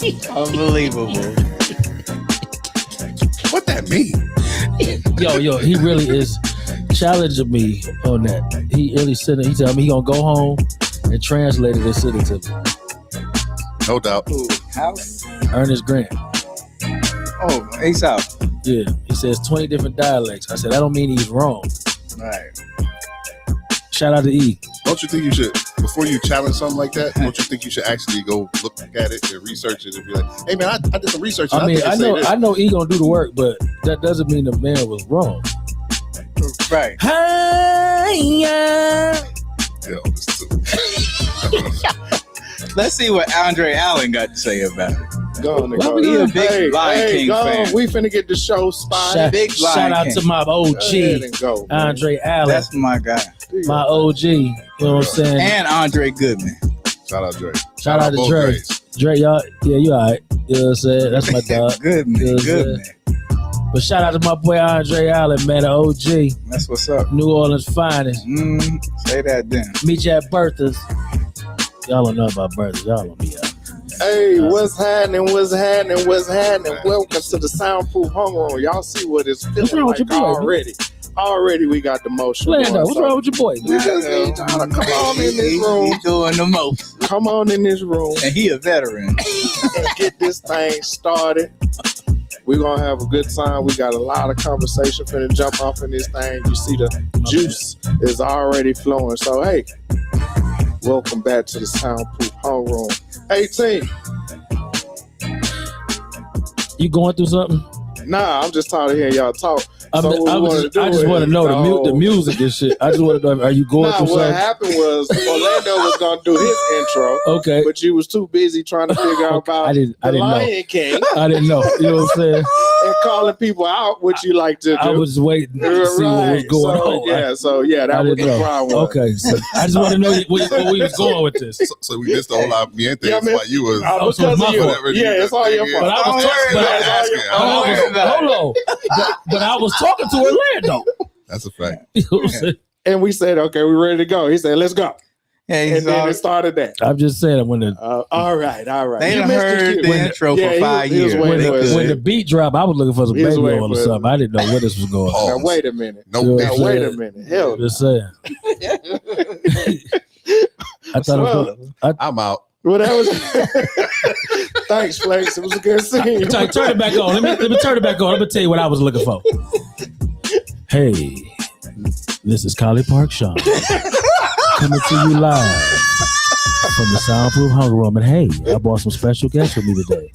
Unbelievable. What that mean? Yo, he really is challenging me on that. He really said it. He told me he gonna go home and translate it and send it to me. No doubt. Ooh, house? Ernest Grant. Oh, ASAP. Yeah, he says 20 different dialects. I said, that don't mean he's wrong. Right. Shout out to E. Don't you think you should, before you challenge something like that, don't you think you should actually go look at it and research it and be like, hey man, I did some research. I mean, I know E gonna do the work, but that doesn't mean the man was wrong. Right. Let's see what Andre Allen got to say about it. Go on, He a big Lion King fan. We finna get the show started. Shout out to my OG, go, Andre Allen. That's my guy. My OG. You know what I'm saying? And Andre Goodman. Shout out Dre. Shout out to Dre. Dre, y'all, yeah, you all right. You know what I'm saying? That's my dog. Goodman. But shout out to my boy Andre Allen, man, the OG. That's what's up. New Orleans finest. Say that then. Meet you at Bertha's. Y'all don't know about Bertha's. Y'all don't be out. Hey, what's happening? Welcome to the Soundproof Homeroom. Y'all see what it's feeling like already. Already we got the motion. Lando, what's wrong with your boy? We just need y'all to come on in this room. He's doing the most. Come on in this room. And he a veteran. And get this thing started. We're going to have a good time. We got a lot of conversation finna jump off in this thing. You see the juice is already flowing. So, hey, welcome back to the Soundproof Homeroom. 18. You going through something? Nah, I'm just tired of hearing y'all talk. I just want to know the music and shit. I just want to know, are you going through something? What happened was Orlando was going to do his intro. Okay. But you was too busy trying to figure out about the Lion King. I didn't know. You know what I'm saying? And calling people out, what you like to do. I was waiting to see what was going on. That was the problem. Okay. So I just want to know where we was going with this. So we missed the whole ambiente. That's why you was. Because of you. It's all your fault. But I was talking to Orlando. That's a fact. You know what I'm saying? And we said, okay, we're ready to go. He said, let's go. And then it started that. I'm just saying when the all right. They done heard the intro for 5 years. When the beat dropped, I was looking for some baby oil or something. I didn't know where this was going. Now wait a minute. Wait a minute. Hell, just saying. I'm out. Well, that was. Thanks, Flex. It was a good scene. Turn it back on. Let me turn it back on. Let me tell you what I was looking for. Hey, this is Collie Park Sean coming to you live from the Soundproof Hunger Room. And hey, I brought some special guests with me today.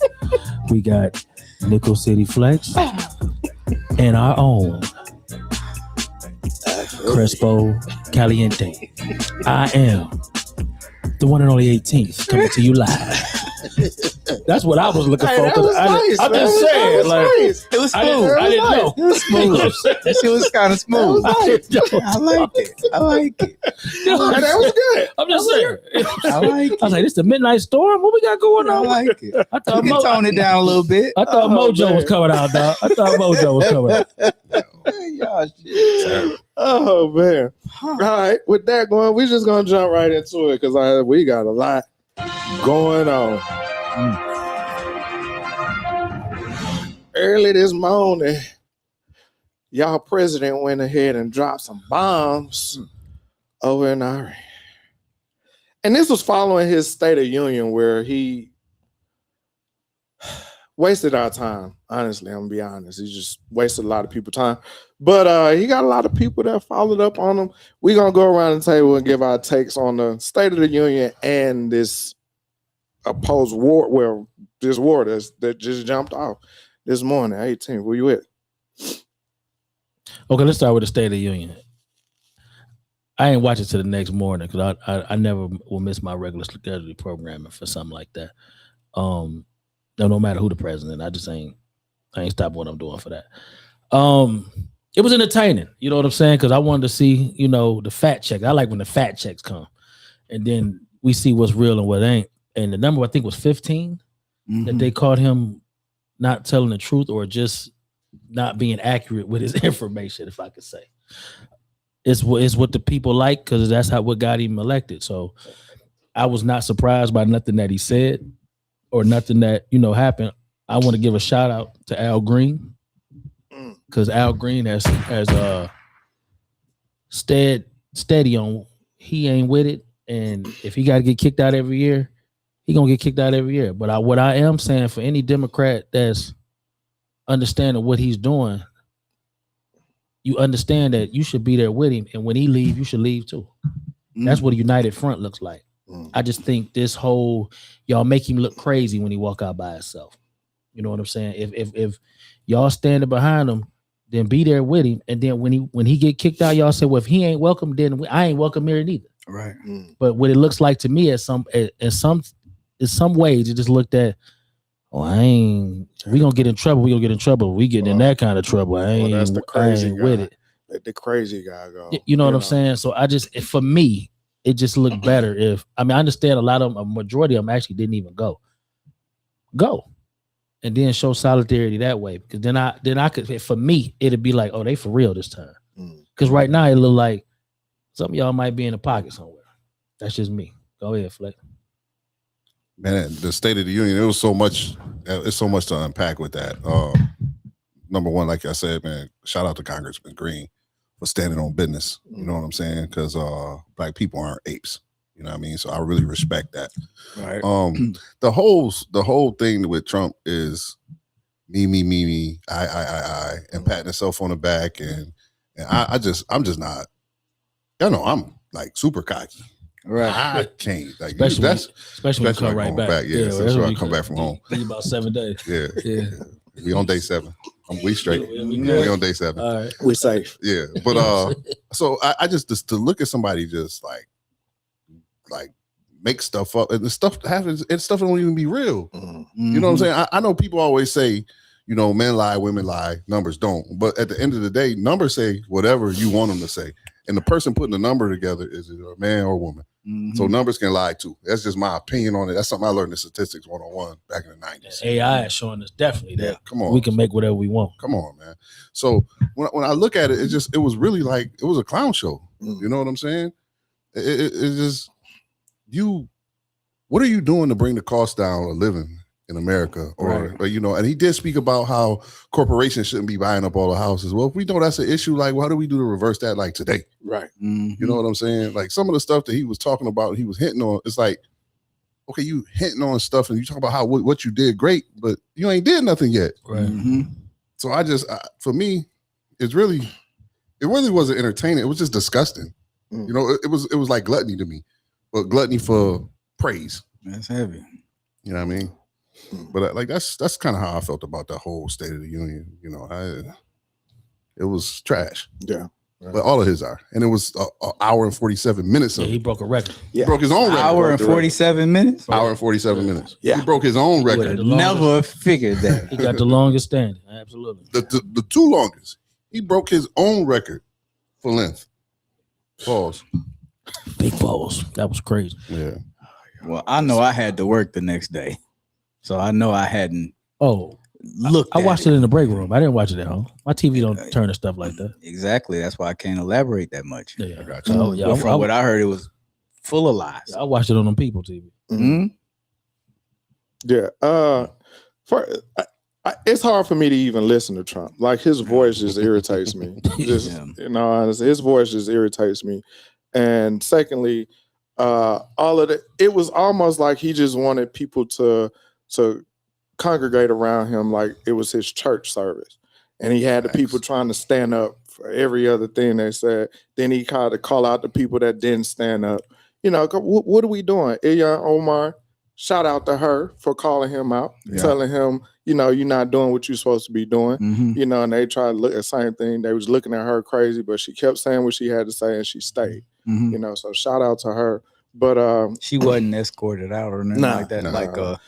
We got Nickel City Flex and our own Crespo Caliente. I am the one and only 18th coming to you live. That's what I was looking for. I'm just saying, it was smooth. I didn't know. It was smooth. That shit was kind of smooth. I like it. That was good. I'm just saying. I like it. I was like, this the Midnight Storm? What we got going on? I like it. I thought You can tone it down a little bit. I thought Mojo was coming out, dog. I thought Mojo was coming out. Y'all shit. Oh, man. All right. With that going, we're just going to jump right into it because we got a lot going on. Early this morning, y'all president went ahead and dropped some bombs over in Iran. And this was following his State of Union where he wasted our time. Honestly, I'm going to be honest. He just wasted a lot of people's time. But he got a lot of people that followed up on him. We're going to go around the table and give our takes on the State of the Union and this opposed war, this war that just jumped off this morning. 18, where you at? Okay, let's start with the State of the Union. I ain't watch it till the next morning because I never will miss my regular scheduled programming for something like that. No matter who the president, I ain't stopping what I'm doing for that. It was entertaining, you know what I'm saying? Because I wanted to see, the fact check. I like when the fact checks come, and then we see what's real and what ain't. And the number I think was 15 that they caught him not telling the truth or just not being accurate with his information, if I could say. It's what the people like because that's what got him elected. So I was not surprised by nothing that he said. or nothing that happened, I want to give a shout out to Al Green, because Al Green has steady on, he ain't with it, and if he got to get kicked out every year, he gonna get kicked out every year. But what I am saying, for any Democrat that's understanding what he's doing, you understand that you should be there with him, and when he leave, you should leave too. That's what a united front looks like. I just think this whole, y'all make him look crazy when he walk out by himself. You know what I'm saying? If y'all standing behind him, then be there with him. And then when he get kicked out, y'all say, well, if he ain't welcome, then I ain't welcome here neither. Right. But what it looks like to me, in some ways, it just looked at, we gonna get in trouble. We gonna get in trouble. We getting in that kind of trouble. That's the crazy guy. With it. Let the crazy guy go. You know what I'm saying? So for me, it just looked better if, I understand a majority of them actually didn't even go, and then show solidarity that way. Because then I could, for me, it'd be like, oh, they for real this time. Because right now it look like some of y'all might be in the pocket somewhere. That's just me. Go ahead, Fleck. Man, the State of the Union, it's so much to unpack with that. Number one, like I said, man, shout out to Congressman Green for standing on business. You know what I'm saying? Because black people aren't apes. You know what I mean? So I really respect that. Right. The whole thing with Trump is me, I, and patting himself on the back, and I'm just not. I'm like super cocky. Right. I can't. Like, especially when you come right back. Yeah, especially when I come back from home. Be about 7 days. Yeah. We on day 7. We straight. We on day 7. All right. We safe. Yeah. But so I just to look at somebody just like make stuff up, and the stuff happens, and stuff don't even be real. You know what I'm saying? I know people always say, men lie, women lie, numbers don't. But at the end of the day, numbers say whatever you want them to say. And the person putting the number together is either a man or a woman. So numbers can lie too. That's just my opinion on it. That's something I learned in statistics 101 back in the 90s. AI is showing us definitely that. Come on. We can make whatever we want. Come on, man. So when I look at it, it was really like, it was a clown show. You know what I'm saying? It's just, what are you doing to bring the cost down of living in America? Or and he did speak about how corporations shouldn't be buying up all the houses. Well, if we know that's an issue, like, how do we do to reverse that, like, today? Right. You know what I'm saying? Like, some of the stuff that he was talking about, he was hinting on, it's like, okay, you hinting on stuff and you talk about how what you did great, but you ain't did nothing yet. Right. So for me, it really wasn't entertaining. It was just disgusting. It was like gluttony to me, but gluttony for praise. That's heavy. You know what I mean? But that's kind of how I felt about the whole State of the Union. It was trash. Yeah. But all of his are. And it was an hour and 47 minutes. He broke a record. He broke his own record. Hour and 47 minutes? Hour and 47 minutes. Yeah. He broke his own record. Never figured that. He got the longest standing. Absolutely. The two longest. He broke his own record for length. Pause. Big balls. That was crazy. Yeah. Well, I know I had to work the next day. So I know I hadn't looked I watched it in the break room. I didn't watch it at home. My TV don't turn to stuff like that. Exactly. That's why I can't elaborate that much. Yeah. I got you. Oh, yeah. But from what I heard, it was full of lies. I watched it on them People TV. Yeah. It's hard for me to even listen to Trump. Like, his voice just irritates me. Honestly, his voice just irritates me. And secondly, all of it was almost like he just wanted people to congregate around him like it was his church service. And he had the people trying to stand up for every other thing they said. Then he tried to call out the people that didn't stand up. What are we doing? Ilhan Omar, shout out to her for calling him out, telling him, you're not doing what you're supposed to be doing. And they tried to look at the same thing. They was looking at her crazy, but she kept saying what she had to say and she stayed. So shout out to her. But she wasn't escorted out or nothing like that.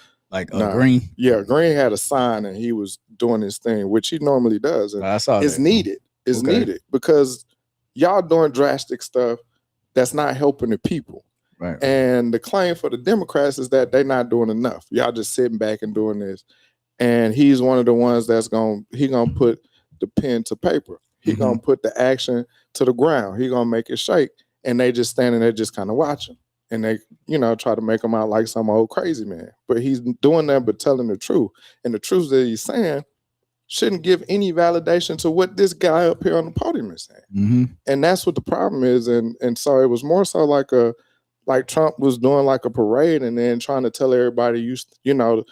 Green. Yeah, Green had a sign and he was doing his thing, which he normally does. And I saw it's that. needed. It's needed because y'all doing drastic stuff that's not helping the people. Right. And the claim for the Democrats is that they're not doing enough. Y'all just sitting back and doing this. And he's one of the ones that's gonna put the pen to paper. He's gonna put the action to the ground. He's gonna make it shake. And they just standing there just kind of watching. and they, try to make him out like some old crazy man. But he's doing that, but telling the truth. And the truth that he's saying shouldn't give any validation to what this guy up here on the podium is saying. Mm-hmm. And that's what the problem is. And so it was more so like Trump was doing like a parade and then trying to tell everybody, the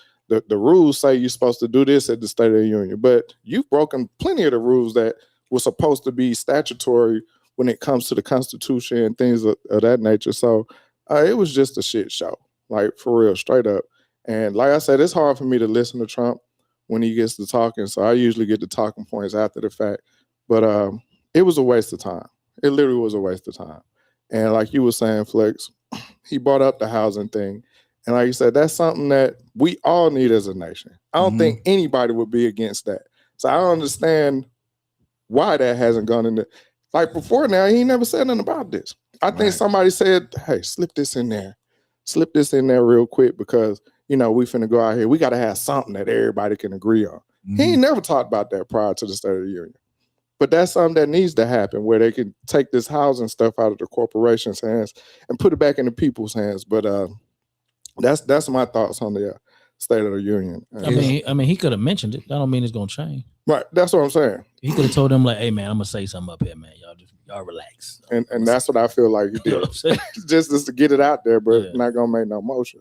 rules say you're supposed to do this at the State of the Union, but you've broken plenty of the rules that were supposed to be statutory when it comes to the Constitution and things of that nature. So it was just a shit show, like for real, straight up. And like I said, it's hard for me to listen to Trump when he gets to talking. So I usually get the talking points after the fact. But it was a waste of time. It literally was a waste of time. And like you were saying, Flex, he brought up the housing thing. And like you said, that's something that we all need as a nation. I don't think anybody would be against that. So I don't understand why that hasn't gone in there. Like before now, he never said nothing about this. I think somebody said, hey, slip this in there. Slip this in there real quick because, we finna go out here. We got to have something that everybody can agree on. He ain't never talked about that prior to the State of the Union. But that's something that needs to happen where they can take this housing stuff out of the corporation's hands and put it back in the people's hands. But that's my thoughts on the State of the Union. I mean, he could have mentioned it. That don't mean it's gonna change. Right. That's what I'm saying. He could have told them like, "Hey, man, I'm gonna say something up here, man. Y'all relax." And that's what I feel like he did. just to get it out there, but not gonna make no motion.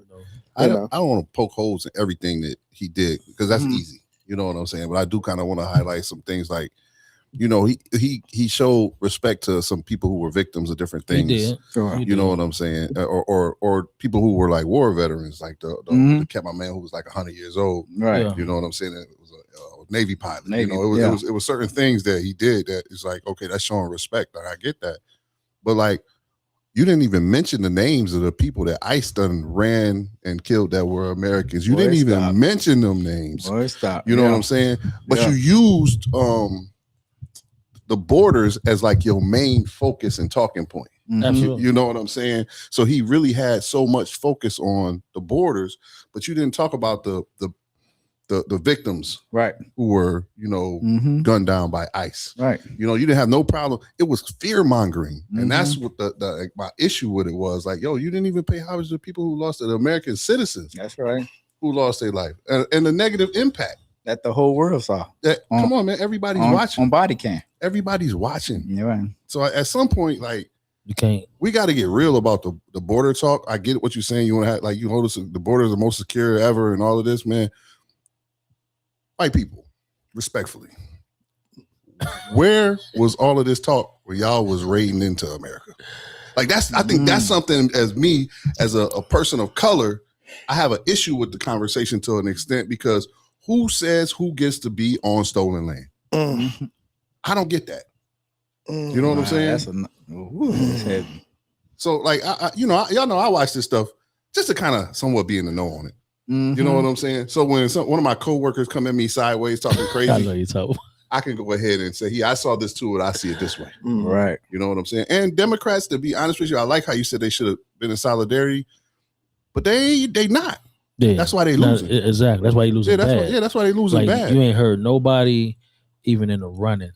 I don't want to poke holes in everything that he did because that's easy. You know what I'm saying? But I do kind of want to highlight some things like, he showed respect to some people who were victims of different things. He did. You know what I'm saying? Or people who were like war veterans, like the kept my man who was like 100 years old. Right. Yeah. You know what I'm saying? It was a Navy pilot. Navy, It was certain things that he did that is like, okay, that's showing respect. I get that. But like, you didn't even mention the names of the people that ICE done ran and killed that were Americans. You didn't even mention them names. Boy, stop. You know what I'm saying? But you used the borders as like your main focus and talking point. You know what I'm saying? So he really had so much focus on the borders, but you didn't talk about the victims, right, who were, gunned down by ICE. Right. You didn't have no problem. It was fear mongering. And that's what my issue with it was. Like, yo, you didn't even pay homage to the people who lost, the American citizens. That's right. Who lost their life. And the negative impact that the whole world saw. Come on, man. Everybody's watching. On body cam. Everybody's watching. Yeah. Right. So at some point, like, we got to get real about the border talk. I get what you're saying. You want to have, like, hold us, the border is the most secure ever and all of this, man. White people, respectfully, where was all of this talk where y'all was raiding into America? Like I think that's something as a person of color, I have an issue with the conversation to an extent because who says who gets to be on stolen land? I don't get that. You know what I'm saying? That's heavy. So like, y'all know I watch this stuff just to kind of somewhat be in the know on it. You know what I'm saying? So when one of my coworkers come at me sideways talking crazy, I know you talk. I can go ahead and say, I saw this too, and I see it this way. Right. You know what I'm saying? And Democrats, to be honest with you, I like how you said they should have been in solidarity, but they not. Yeah. That's why they losing. Exactly. That's why they losing bad. That's why they losing bad. You ain't heard nobody even in the running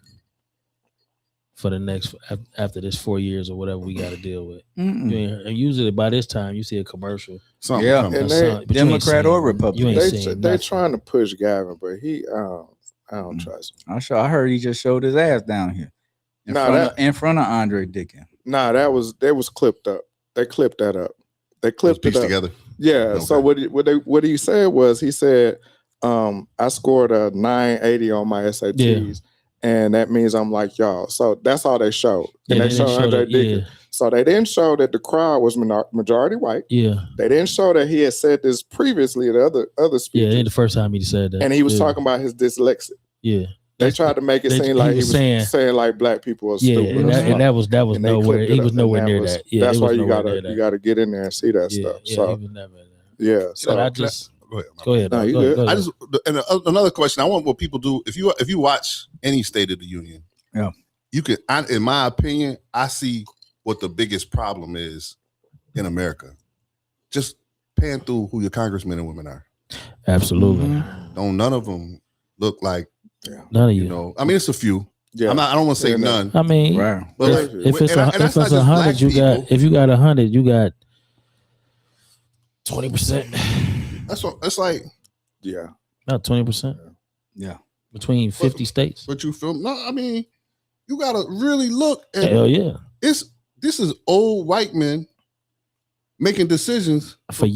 for the next, after this 4 years or whatever we got to deal with. And usually by this time you see a commercial. Something. And they, Democrat or Republican. They trying to push Gavin, but I don't trust him. I heard he just showed his ass down here in front of Andre Dickens. That was clipped up. They clipped that up. They clipped it up together. Yeah. Okay. So what he said was, he said, I scored a 980 on my SATs. Yeah. And that means I'm like y'all. So that's all they showed. And they showed Andre Dickens. So they didn't show that the crowd was majority white. Yeah. They didn't show that he had said this previously at other speeches. Yeah, the first time he said that. And he was talking about his dyslexia. Yeah. They tried to make it seem like he was saying like black people are stupid. And that was nowhere. He was nowhere near that. Yeah, that's why you gotta get in there and see that stuff. So So I just go ahead. No, you good. I just another question. I want what people do if you watch any State of the Union. Yeah, you can. In my opinion, I see what the biggest problem is in America. Just paying through who your congressmen and women are. Absolutely. Don't none of them look like none of you. Know, I mean, it's a few. Yeah, I don't want to say none. I mean, right. But if it's 100, you got. If you got 100, you got 20%. That's what it's like. Yeah. Not 20%. Yeah. Between 50 states. But you feel no, I mean, you gotta really look at Hell yeah. this is old white men making decisions for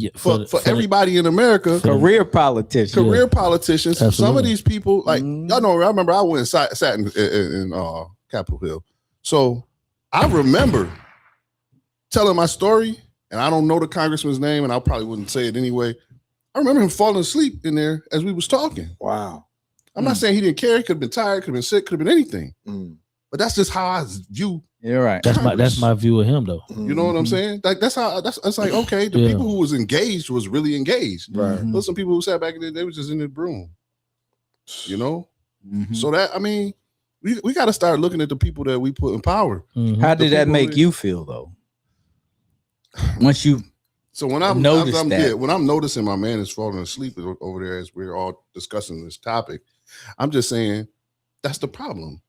everybody in America. Career politicians. Politicians. Absolutely. Some of these people, like y'all know, I remember I went and sat in Capitol Hill. So I remember telling my story, and I don't know the congressman's name, and I probably wouldn't say it anyway. I remember him falling asleep in there as we was talking. Wow. I'm not saying he didn't care. He could have been tired, could have been sick, could have been anything. But that's just how I view. You're right. That's my view of him, though. You know what I'm saying? Like that's like okay. The people who was engaged was really engaged. Right. There's some people who sat back in there, they was just in the broom. You know. So that I mean, we got to start looking at the people that we put in power. How did that make you feel though? Once you. So when I'm noticing my man is falling asleep over there as we're all discussing this topic, I'm just saying that's the problem.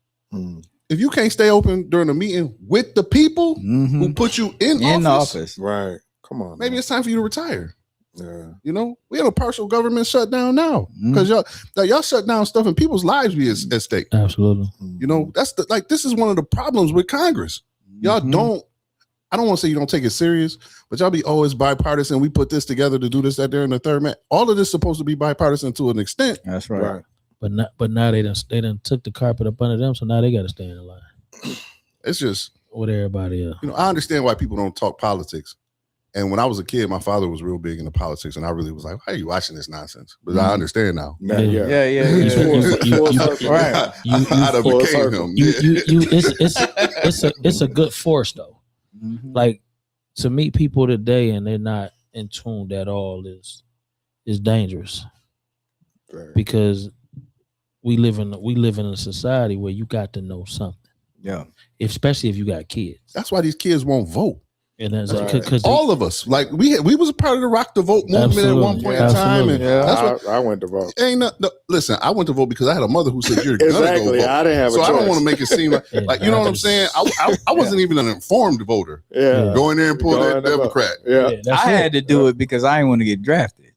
If you can't stay open during a meeting with the people who put you in office, right? Come on, maybe it's time for you to retire. Yeah, you know, we have a partial government shutdown now because y'all shut down stuff and people's lives be at stake. Absolutely. You know, that's this is one of the problems with Congress. Y'all don't. I don't want to say you don't take it serious, but y'all be always bipartisan. We put this together to do this, that, there, and the third. Man, all of this is supposed to be bipartisan to an extent. That's right. But now they done took the carpet up under them, so now they got to stay in the line. It's just with everybody else. You know, I understand why people don't talk politics. And when I was a kid, my father was real big into politics, and I really was like, "Why are you watching this nonsense?" But I understand now. Yeah. I became him. It's a good force though. Like to meet people today and they're not in tune at all is dangerous. Right. Because we live in a society where you got to know something. Yeah. Especially if you got kids. That's why these kids won't vote. And that's because all of us, like we was a part of the Rock the Vote movement at one point in time. And that's what I went to vote. Listen, I went to vote because I had a mother who said you're gonna go vote. I didn't have so a choice. I don't want to make it seem like you know what I'm saying. I wasn't even an informed voter. Yeah, go in there and pull that Democrat. I had to do it because I didn't want to get drafted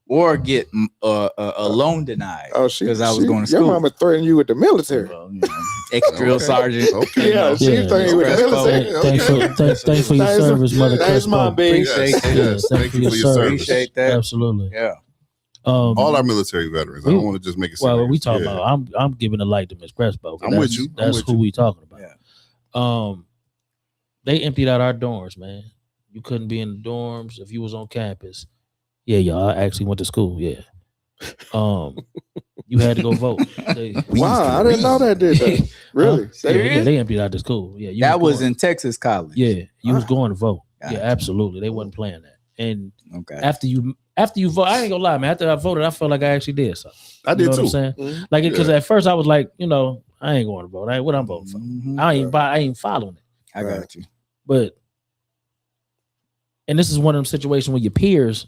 or get a loan denied. Oh, because I was going to school. Your mama threatened you with the military. Well, you know, ex-drill sergeant. Okay. Yeah, she threatened you with the military. Thanks for your service, Mother. Thanks, my baby. Thank you for your service. Appreciate that. Absolutely. Yeah. All our military veterans. I don't want to just make it. Well, we talking about. I'm giving a light to Miss Crespo. I'm with you. That's who we talking about. Yeah. They emptied out our dorms, man. You couldn't be in the dorms if you was on campus. Yeah, y'all. I actually went to school. Yeah. You had to go vote. Wow, I didn't know that did that. Really? They emptied out the school. Yeah, that was in Texas College. Yeah, you was going to vote. Yeah, absolutely. They wasn't playing that. And after you vote, I ain't gonna lie, man. After I voted, I felt like I actually did something. I did too. What I'm saying? Like, because at first I was like, you know, I ain't going to vote. What I'm voting for? I ain't following it. I got you. And this is one of them situations where your peers,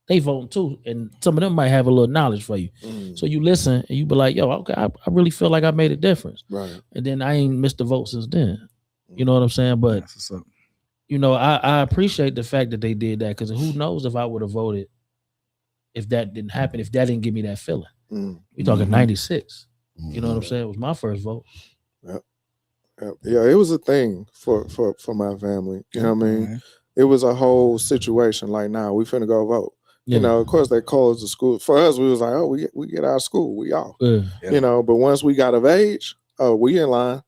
they voting too, and some of them might have a little knowledge for you. So you listen and you be like, yo, okay, I really feel like I made a difference. Right. And then I ain't missed the vote since then. You know what I'm saying? But you know, I appreciate the fact that they did that, because who knows if I would have voted if that didn't happen, if that didn't give me that feeling. We talking 96. You know what I'm saying? It was my first vote. Yeah, it was a thing for my family. You know what I mean? It was a whole situation. Like, now we finna go vote. You know, of course they closed the school. For us, we was like, oh, we get out of school, we off. You know, but once we got of age, oh, we in line.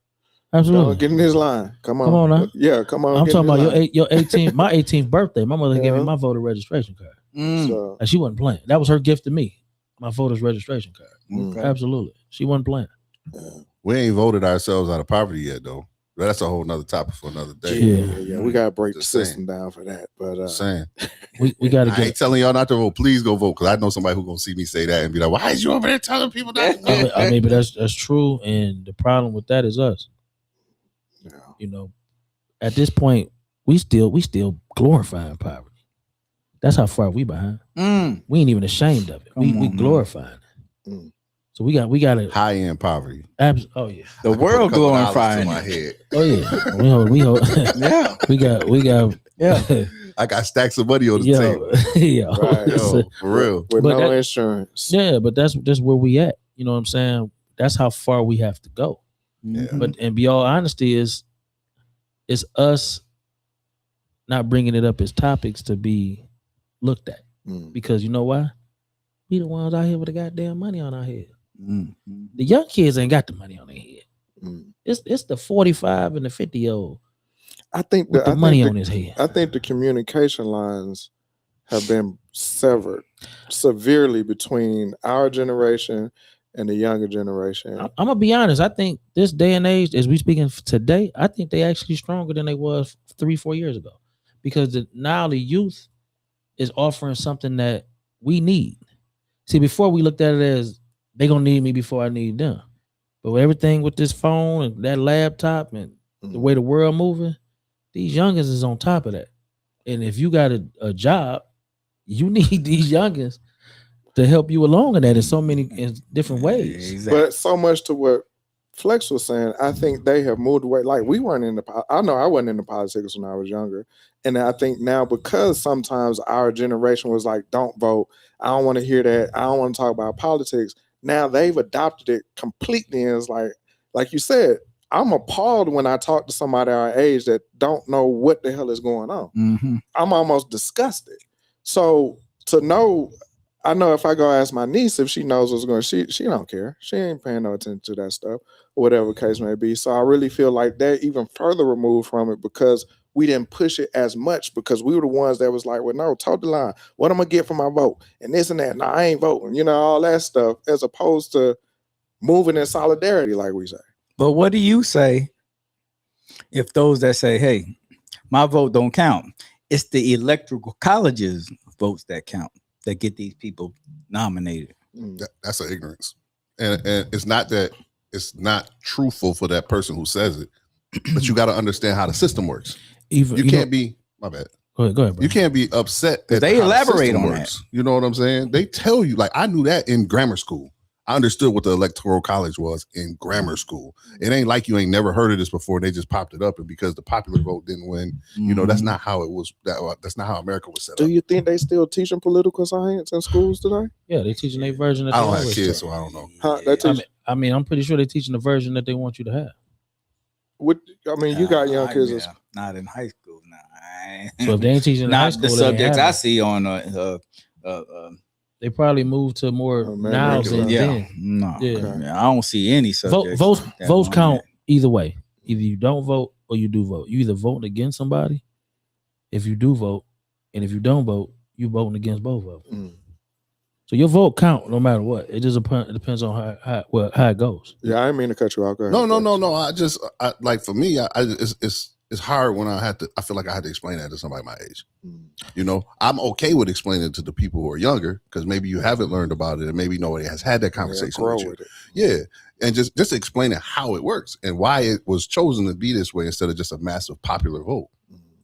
Absolutely. Get in this line. Come on. Come on now. Yeah, come on. I'm talking about your 18th, my 18th birthday. My mother gave me my voter registration card. So, and she wasn't playing. That was her gift to me, my voter's registration card. Absolutely. She wasn't playing. We ain't voted ourselves out of poverty yet, though. That's a whole nother topic for another day. Yeah. We gotta break the system down for that. But saying we gotta I ain't telling y'all not to vote. Please go vote, because I know somebody who's gonna see me say that and be like, "Why is you over there telling people that?" I mean, but that's true, and the problem with that is us. Yeah. You know, at this point, we still glorifying poverty. That's how far we behind. We ain't even ashamed of it. We glorifying it. So we got it. High end poverty. Oh yeah. The world glorifying my head. Oh yeah. We got. I got stacks of money on the table. Right. Yo, for real. With But no that- insurance. Yeah, but that's where we at. You know what I'm saying? That's how far we have to go. Yeah. But and be all honesty is us not bringing it up as topics to be looked at. Because you know why? We the ones out here with the goddamn money on our head. The young kids ain't got the money on their head. It's the 45 and the 50-year-old I think with the money on his head. I think the communication lines have been severed severely between our generation and the younger generation. I'm gonna be honest. I think this day and age, as we speaking today, I think they actually stronger than they was 3-4 years ago, because now the youth is offering something that we need. See, before we looked at it as they gonna need me before I need them, but with everything with this phone and that laptop and the way the world moving, these youngins is on top of that. And if you got a job, you need these youngins to help you along in that in so many different ways. Exactly. But so much to what Flex was saying, I think they have moved away. Like we weren't in I know I wasn't in the politics when I was younger. And I think now, because sometimes our generation was like, don't vote. I don't want to hear that. I don't want to talk about politics. Now they've adopted it completely. And it's like you said, I'm appalled when I talk to somebody our age that don't know what the hell is going on. I'm almost disgusted. So to know, I know if I go ask my niece if she knows what's going on, she don't care. She ain't paying no attention to that stuff, or whatever the case may be. So I really feel like they're even further removed from it because we didn't push it as much, because we were the ones that was like, well, no, toe the line. What am I get for my vote? And this and that. No, I ain't voting. You know, all that stuff, as opposed to moving in solidarity, like we say. But what do you say if those that say, hey, my vote don't count? It's the electoral college's votes that count, that get these people nominated. That's an ignorance. And it's not that it's not truthful for that person who says it, but you got to understand how the system works. You can't be, my bad. Go ahead, bro. You can't be upset that they how the elaborate system on works. You know what I'm saying? They tell you, like, I knew that in grammar school. I understood what the electoral college was in grammar school. It ain't like you ain't never heard of this before. They just popped it up, and because the popular vote didn't win, you know, that's not how it was. That's not how America was set up. Do you think they still teaching political science in schools today? Yeah, they teaching their version. That I they don't have always kids, taught. so I don't know. Huh? They teach, I mean, I'm pretty sure they're teaching the version that they want you to have. what, I mean, you got young kids. Yeah, not in high school now. So if they ain't teaching in high Not school, the they ain't subjects having I it. see on They probably moved to more nows and yeah, then. no, Yeah. I don't see any subjects. Votes that votes on count that. either way. Either you don't vote or you do vote. You either voting against somebody, if you do vote, and if you don't vote, you voting against both of them. So your vote count no matter what. It just depends on how it goes. Yeah, I didn't mean to cut you off. Go ahead. No. I like, for me, it's hard when I feel like I had to explain that to somebody my age. You know, I'm okay with explaining it to the people who are younger, because maybe you haven't learned about it and maybe nobody has had that conversation with you. With it. Yeah. And just explaining how it works and why it was chosen to be this way instead of just a massive popular vote.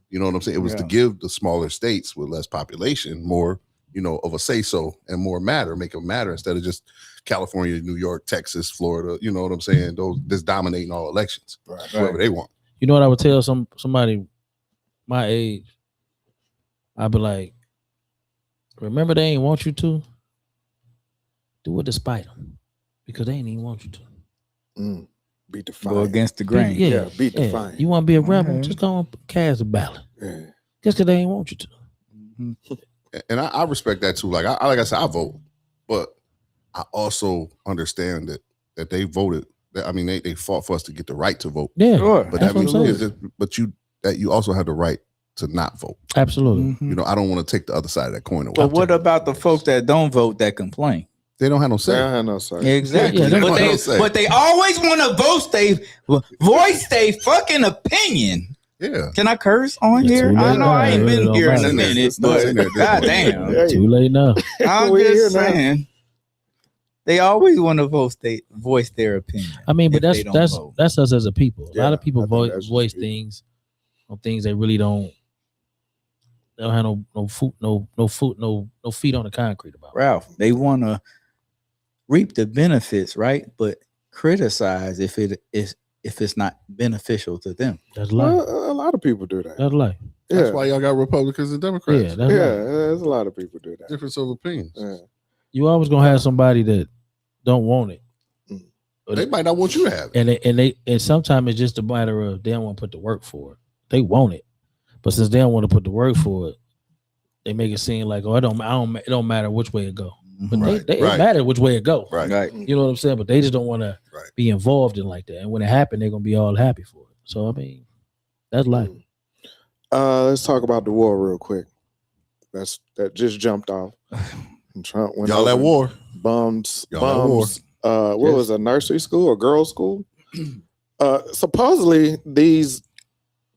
You know what I'm saying? It was to give the smaller states with less population more, you know, of a say-so and more matter, make them matter, instead of just California, New York, Texas, Florida, you know what I'm saying? Those just dominating all elections, whoever they want. You know what I would tell somebody my age? I'd be like, remember they ain't want you to? Do it despite them, because they ain't even want you to. Be defiant. Go against the grain. Yeah, be defiant. You want to be a rebel? Okay. Just go and cast a ballot. Yeah. Just because they ain't want you to. And I respect that too. Like I said, I vote, but I also understand that they voted. I mean, they fought for us to get the right to vote. Yeah, Sure. But that's that what I'm means, saying. you also have the right to not vote. Absolutely. You know, I don't want to take the other side of that coin away. But what about the folks that don't vote that complain? They don't have no They say. don't have no say. Exactly. Yeah, but they always want to voice their fucking opinion. Yeah. Can I curse on It's here? too I late know now. I ain't It really been don't here in a matter. minute, It's not in but there. goddamn, Yeah. Too late now. I'm We just here now. saying. They always want to voice their opinion. I mean, but if they don't vote. that's us as a people. A lot of Yeah, people I think that's voice just things on things they really don't. They don't have no feet on the concrete about. Ralph, they want to reap the benefits, right? But criticize if it's not beneficial to them. That's life. A lot of people do that. That's life. That's why y'all got Republicans and Democrats. Yeah, that's right. There's a lot of people do that. Difference of opinions. Yeah. You always gonna have somebody that don't want it. They might not want you to have it. And sometimes it's just a matter of they don't want to put the work for it. They want it, but since they don't want to put the work for it, they make it seem like it don't matter which way it go. But it matters which way it go. Right. You know what I'm saying? But they just don't want to be involved in like that. And when it happened, they're gonna be all happy for it. So I mean, that's life. Let's talk about the war real quick. That just jumped off. And Trump went Y'all at war. Bombs. Y'all at war. What was it, a nursery school or girls' school? Supposedly these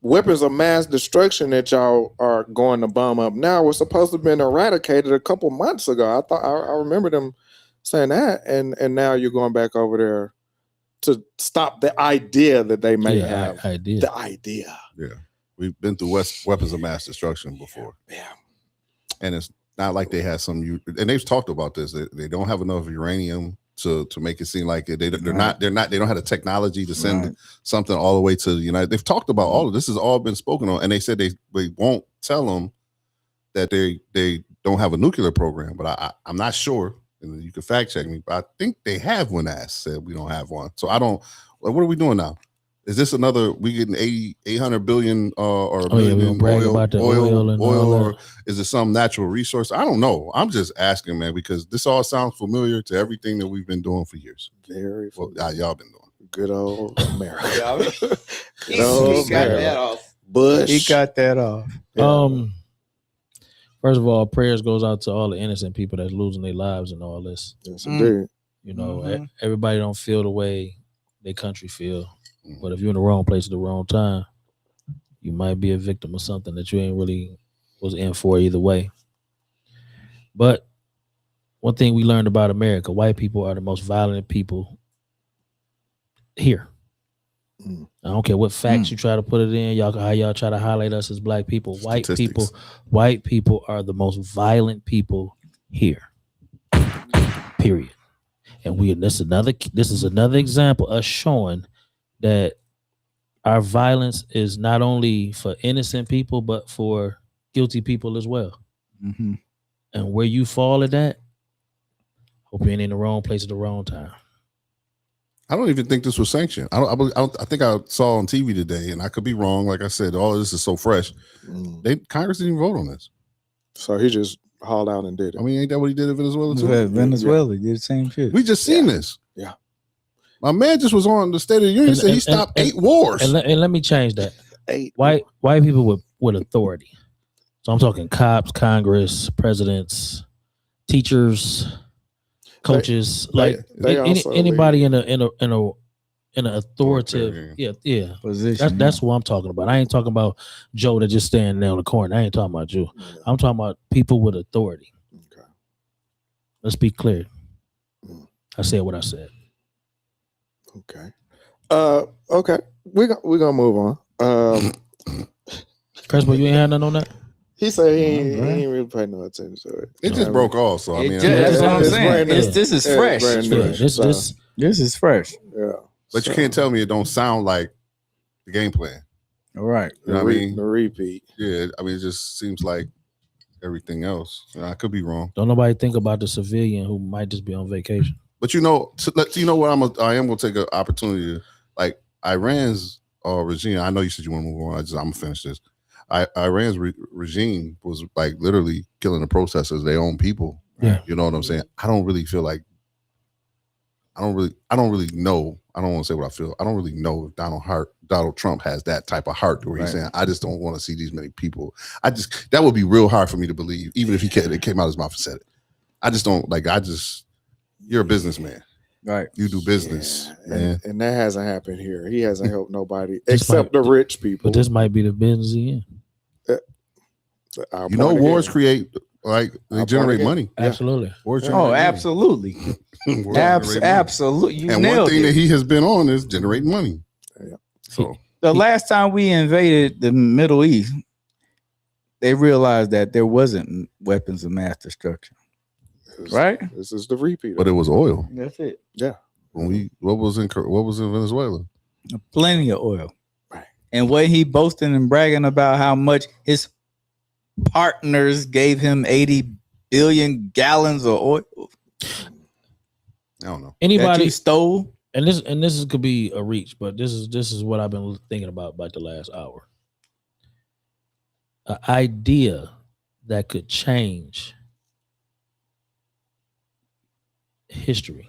weapons of mass destruction that y'all are going to bomb up now were supposed to have been eradicated a couple months ago. I remember them saying that, and now you're going back over there to stop the idea that they may have. The idea. Yeah. We've been through weapons of mass destruction before. Yeah. And it's not like they have and they've talked about this. They don't have enough uranium to make it seem like they don't have the technology to send something all the way to the United. They've talked about all of this. Has all been spoken on, and they said they won't tell them that they don't have a nuclear program. But I'm not sure, and you can fact check me. But I think they have one. Said we don't have one. So I don't. What are we doing now? Is this another? We getting 800 billion or billion oil, or is it some natural resource? I don't know. I'm just asking, man, because this all sounds familiar to everything that we've been doing for years. Very y'all been doing. Good old America. He got that off. Bush. He got that off. Yeah. First of all, prayers goes out to all the innocent people that's losing their lives and all this. Yes, indeed. You know, everybody don't feel the way their country feel. But if you're in the wrong place at the wrong time, you might be a victim of something that you ain't really was in for either way. But one thing we learned about America, white people are the most violent people here. I don't care what facts you try to put it in, how y'all try to highlight us as black people. White people are the most violent people here. Period. And this is another example of us showing that our violence is not only for innocent people, but for guilty people as well. And where you fall at that, hope you ain't in the wrong place at the wrong time. I don't even think this was sanctioned. I think I saw on TV today, and I could be wrong. Like I said, all of this is so fresh. Congress didn't even vote on this. So he just hauled out and did it. I mean, ain't that what he did in Venezuela too? Venezuela did the same shit. We just seen this. Yeah. My man just was on the State of the Union. Said he stopped 8 wars. And let me change that. 8 white people with authority. So I'm talking cops, Congress, presidents, teachers, coaches, anybody in an authoritative position. That's what I'm talking about. I ain't talking about Joe that just standing there on the corner. I ain't talking about you. I'm talking about people with authority. Okay. Let's be clear. I said what I said. Okay. Okay. We're gonna move on. Crespo, you ain't had nothing on that? He said he ain't really paying no attention to it. It just broke off. So I mean, that's what I'm saying. This is fresh. This is fresh. Yeah. But you can't tell me it don't sound like the game plan. All right. You know what I mean? The repeat. Yeah. I mean, it just seems like everything else. I could be wrong. Don't nobody think about the civilian who might just be on vacation. But you know what I am gonna take an opportunity to, like, Iran's regime. I know you said you want to move on. I'm gonna finish this. Iran's regime was like literally killing the protesters, their own people. Yeah. You know what I'm saying? I don't really feel like I don't really know. I don't want to say what I feel. I don't really know if Donald Trump has that type of heart where he's saying, I just don't want to see these many people. That would be real hard for me to believe, even if it came out of his mouth and said it. I just don't you're a businessman. Right. You do business. Yeah. And that hasn't happened here. He hasn't helped nobody except the rich people. But this might be the business he in. Wars create, like, they generate money. Absolutely. Absolutely. Absolutely. You and one thing that he has been on is generating money. Yeah. So the last time we invaded the Middle East, they realized that there wasn't weapons of mass destruction. Right? This is the repeat. But it was oil. That's it. Yeah. What was in Venezuela? Plenty of oil. Right. And when he boasting and bragging about how much his partners gave him 80 billion gallons of oil I don't know. that Anybody you stole. and this could be a reach, but this is what I've been thinking about the last hour. An idea that could change history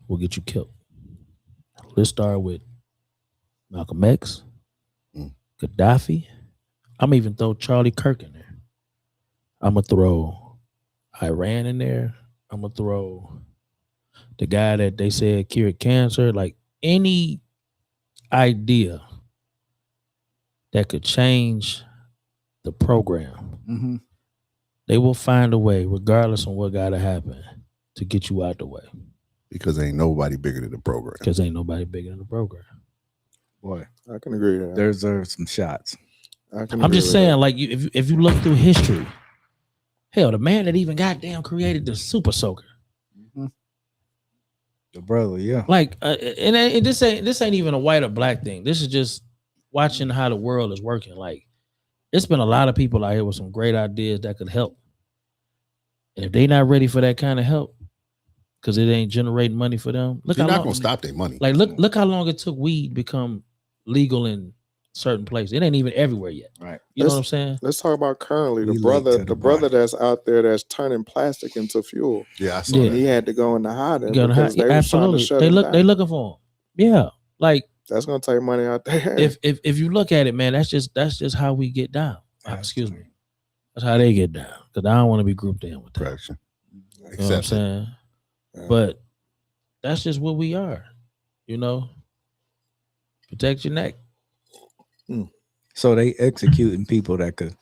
will get you killed. Let's start with Malcolm X, Gaddafi. I'm even throw Charlie Kirk in there. I'm gonna throw Iran in there. I'm gonna throw the guy that they said cured cancer. Like any idea that could change the program, Mm-hmm. they will find a way, regardless of what gotta happen, to get you out the way. Because ain't nobody bigger than the program. Because ain't nobody bigger than the program. Boy, I can agree with that. there's some shots. I'm just saying, like, if you look through history, hell, the man that even goddamn created the Super Soaker, The brother, yeah. like, and this ain't even a white or black thing. This is just watching how the world is working. Like, it's been a lot of people out here with some great ideas that could help, and if they not ready for that kind of help, because it ain't generating money for them, look You're how not long, gonna stop their money. like look how long it took weed to become legal in certain places. It ain't even everywhere yet. Right. You know what I'm saying? Let's talk about currently We the late brother, to the the brother party. that's out there that's turning plastic into fuel. Yeah, I saw Yeah. And he had to go into hiding You gotta because hide- they was trying to absolutely. shut They him look. down. They looking for him. Yeah. Like That's gonna take money out there. if you look at it, man, that's just how we get down. Excuse me. That's how they get down. Because I don't want to be grouped in with that. Correction. You know what I'm Accept it. saying? Yeah. But that's just what we are. You know, protect your neck. So they executing people that could.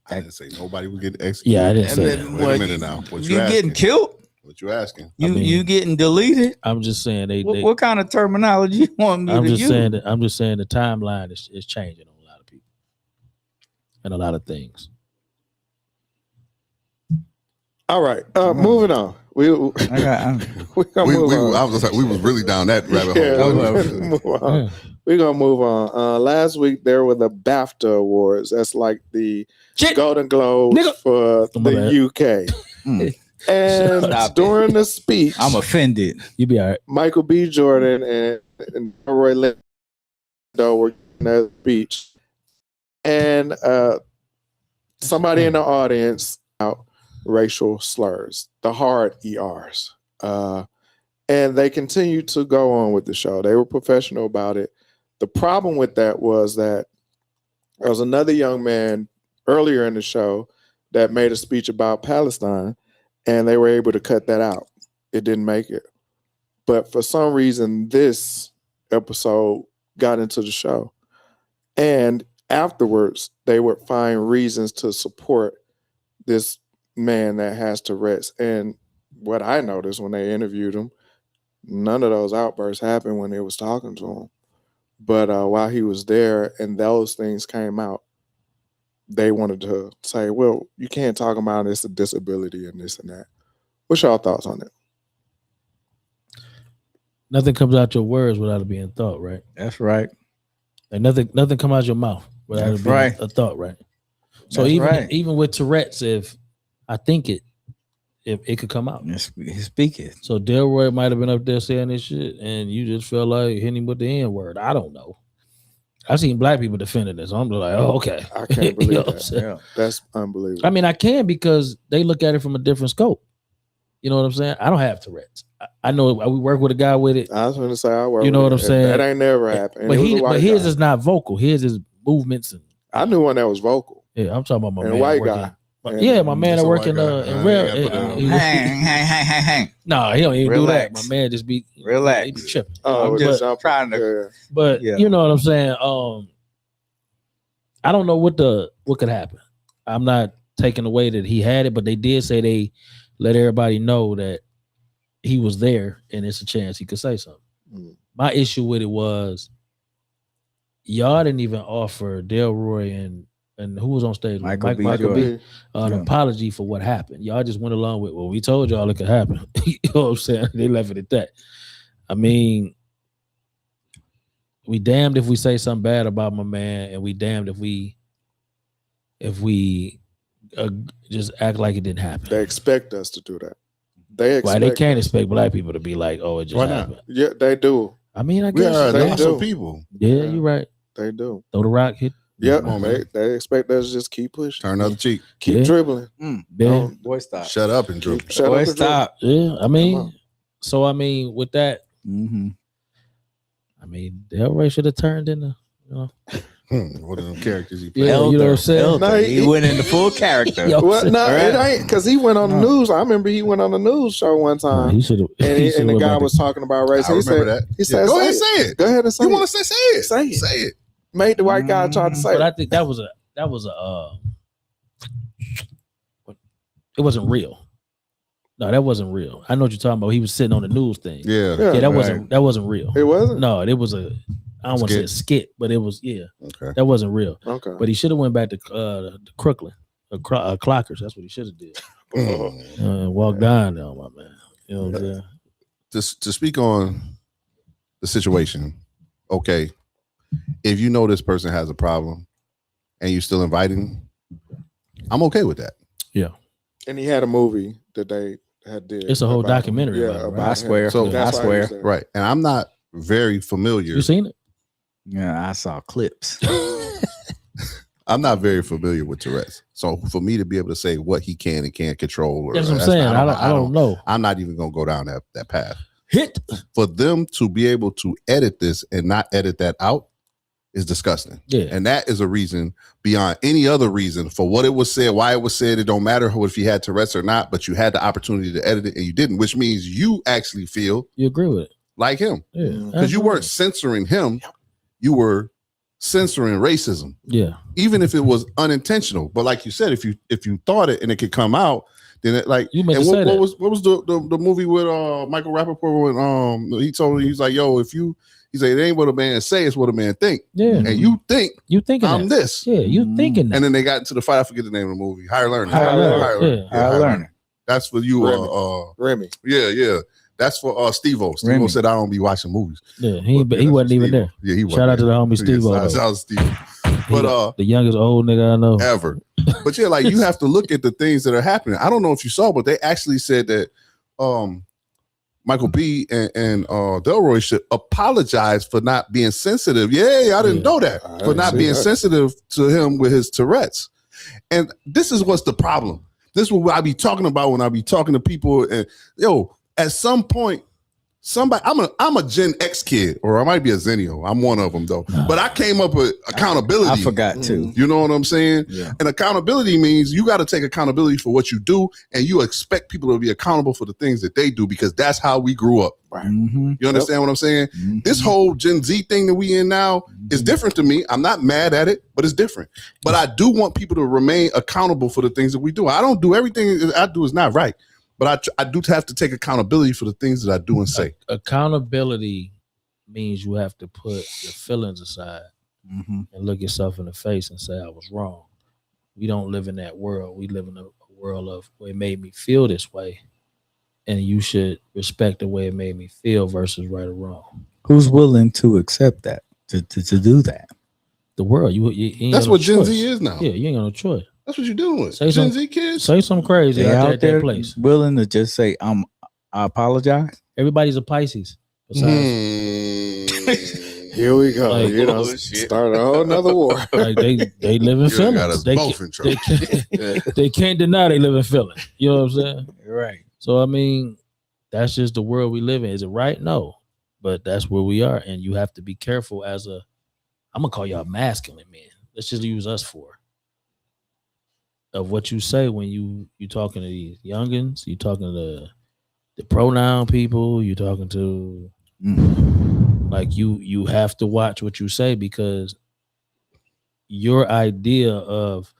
I didn't say nobody would get executed. Yeah, I didn't say And that. then Wait a minute now. What You you getting asking? killed? What you asking? You mean- you getting deleted? I'm just saying they. What kind of terminology you want me I'm to just use? saying that. I'm just saying the timeline is changing on a lot of people and a lot of things. All right, moving on. We I got, we gonna move on. I was like, we was really down that rabbit Yeah, hole. we're gonna move on. Yeah. We're gonna move on. Last week there were the BAFTA Awards. That's like the Shit. Golden Globes Nigga. for Oh, my bad. the UK. Mm. And Stop it. during the speech, I'm offended. You be all right. Michael B. Jordan and Roy Lindo were in that speech, and somebody in the audience out racial slurs, the hard ERs, and they continued to go on with the show. They were professional about it. The problem with that was that there was another young man earlier in the show that made a speech about Palestine, and they were able to cut that out. It didn't make it. But for some reason, this episode got into the show. And afterwards, they would find reasons to support this man that has Tourette's. And what I noticed when they interviewed him, none of those outbursts happened when they was talking to him. But while he was there and those things came out, they wanted to say, well, you can't talk about it's a disability and this and that. What's y'all thoughts on it? Nothing comes out your words without it being thought, right? That's right. Like nothing come out your mouth without That's it being right. a thought, right? So That's even right. even with Tourette's, if I think if it could come out. He's speaking. So Delroy might have been up there saying this shit, and you just felt like hitting him with the N word. I don't know. I've seen black people defending this. I'm like, oh, okay. I can't You believe know what I'm that. saying? Yeah. That's unbelievable. I mean, I can because they look at it from a different scope. You know what I'm saying? I don't have Tourette's. I know we work with a guy with it, I was going to say, I work You know with what I'm it. saying? That ain't never happened. but It was a white his guy. is not vocal. His is movements and I knew one that was vocal. yeah. I'm talking about my And a man white working- guy. Yeah, my man Just that a working white guy. in Yeah, real. you gotta put it Hang. No, he don't even Relax. do that. My man just be Relax. He be tripping. Oh, I'm just trying to. yeah. But Yeah. you know what I'm saying. I don't know what could happen. I'm not taking away that he had it, but they did say they let everybody know that he was there, and it's a chance he could say something. Mm. My issue with it was y'all didn't even offer Delroy and who was on stage? Michael B. Michael Jordan. B. An Yeah. apology for what happened. Y'all just went along with, well, we told y'all it could happen. You know what I'm saying? They left it at that. I mean, we damned if we say something bad about my man, and we damned if we just act like it didn't happen. They expect us to do that. They expect. Why they can't us. expect black people to be like, oh, it just Why not? happened. Yeah, they do. I mean, I We guess are they docile do. people. yeah, Yeah. you're right. They do. Throw the rock, hit. Yep. Come on, man. They expect us to just keep pushing. Turn the other cheek. Keep Yeah. dribbling. Yeah, Don't- Boy, stop. Shut up and dribble. Shut Boy, up and dribble. stop. yeah. I Come mean, on. so I mean, with that, Mm-hmm. I mean, Delroy should have turned into, you know. One of them characters he Yeah, played. you know what I'm saying? No, he he- went into full character. Yo, Well, no, All it right. ain't because he went on the No. news. I remember he went on the news show one time, he should have. and the guy was talking about race. I He remember said, that. He said, Go ahead and say it. Go ahead and say You it. want to say it? Say it. Say it. Made the white guy try to say But I it. think that was a. It wasn't real. No, that wasn't real. I know what you're talking about. He was sitting on the news thing. Yeah. Yeah. Yeah, that Right. wasn't real. It wasn't? No, it was a. I don't want to say a Skit. skit, but it was Okay. that wasn't real. Okay. But he should have went back to Crooklyn, Clockers. That's what he should have did. Mm. Walk down there, my man. You know what I'm saying? To speak on the situation, okay, if you know this person has a problem and you still inviting him, I'm okay with that. And he had a movie that they had did. It's a whole about him. documentary Yeah, about it, right? about I him. swear. So- I That's why he swear. was there. Right. And I'm not very familiar. You seen it? Yeah, I saw clips. I'm not very familiar with Tourette's. So for me to be able to say what he can and can't control, or That's what I'm saying. I don't know. I'm not even gonna go down that path. Hit. For them to be able to edit this and not edit that out is disgusting. Yeah. And that is a reason beyond any other reason for what it was said, why it was said. It don't matter if you had Tourette's or not, but you had the opportunity to edit it and you didn't, which means you actually feel You agree with it? like him Yeah. because you weren't censoring him. You were censoring racism, Yeah. even if it was unintentional. But like you said, if you thought it and it could come out, then it like You meant and to say that. what was the movie with Michael Rappaport when he told me, he's like, yo, he said, it ain't what a man say, it's what a man think. Yeah. And you think You thinking I'm that? this. Yeah. You thinking that? And then they got into the fight. I forget the name of the movie. Higher Learning. Higher Learning. Learning. Yeah. I learned. That's for you. Remy. Yeah. That's for Steve-O. Steve-O Remy. said I don't be watching movies. Yeah. He But wasn't even Steve-O. there. Yeah, he wasn't. Shout out to the homie Yeah, Steve-O. shout out to Steve. But the youngest old nigga I know. ever. But yeah, like you have to look at the things that are happening. I don't know if you saw, but they actually said that Michael B and Delroy should apologize for not being sensitive. Yeah, I didn't know that. I For didn't not see being that. sensitive to him with his Tourette's. And this is what's the problem. This is what I be talking about when I be talking to people. And at some point, somebody, I'm a Gen X kid, or I might be a Zennial. I'm one of them though. But I came up with accountability. I forgot too. You know what I'm saying? Yeah. And accountability means you got to take accountability for what you do, and you expect people to be accountable for the things that they do because that's how we grew up. Mm-hmm. You understand what I'm saying? Mm-hmm. This whole Gen Z thing that we in now is different to me. I'm not mad at it, but it's different. But I do want people to remain accountable for the things that we do. I don't do everything that I do is not right, but I do have to take accountability for the things that I do and say. Accountability means you have to put your feelings aside Mm-hmm. and look yourself in the face and say I was wrong. We don't live in that world. We live in a world of where it made me feel this way, and you should respect the way it made me feel versus right or wrong. Who's willing to accept that to do that? The world, you ain't That's got no what Gen choice. Z is now. Yeah, you ain't got no choice. That's what you're doing. Say Gen something. Z kids. Say something crazy They out out there at there that place. willing to just say, I apologize. Everybody's a Pisces. Besides, Here we go. Like, you know, start a whole nother war. like they live in You done got feelings. us They both in trouble. they can't deny they live in feelings. You know what I'm saying? Right. So I mean, that's just the world we live in. Is it right? No, but that's where we are, and you have to be careful. I'm gonna call y'all masculine men. Let's just use us for of what you say when you talking to these youngins. You talking to the pronoun people. You talking to like you have to watch what you say because your idea of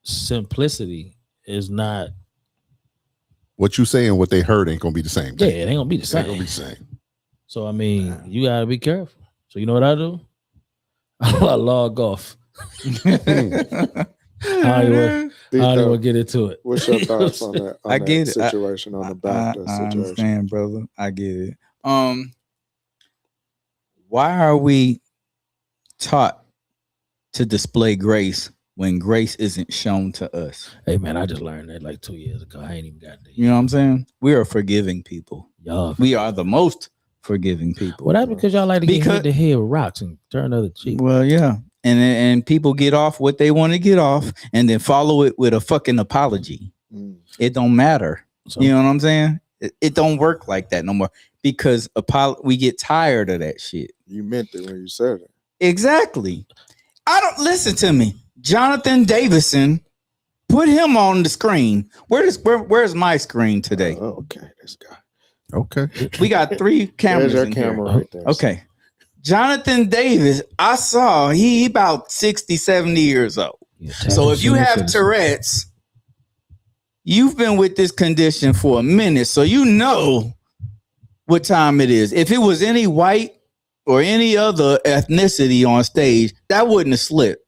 simplicity is not. What you say and what they heard ain't gonna be the same. Yeah, it ain't gonna be the It ain't gonna same. be the same. So I mean, you gotta be careful. So you know what I do? I log off. How you want to get into it? What's your thoughts on that? On I that get it. situation on the back. I understand, brother. I get it. why are we taught to display grace when grace isn't shown to us? Hey man, I just learned that like 2 years ago. I ain't even got that. You know what I'm saying? We are forgiving people. Y'all, We are the most forgiving people. well, that's because y'all like to get Because- hit the head with rocks and turn the other cheek. Well, yeah. And people get off what they want to get off and then follow it with a fucking apology. It don't matter. So, You know what I'm saying? It don't work like that no more because we get tired of that shit. You meant it when you said it. Exactly. I don't listen to me. Jonathan Davison, put him on the screen. Where's my screen today? Okay, this guy. Okay. We got 3 cameras. There's your in camera here. right there. Okay. Jonathan Davis, I saw he about 60, 70 years old. yeah, So if you have citizens. Tourette's, you've been with this condition for a minute, so you know what time it is. If it was any white or any other ethnicity on stage, that wouldn't have slipped.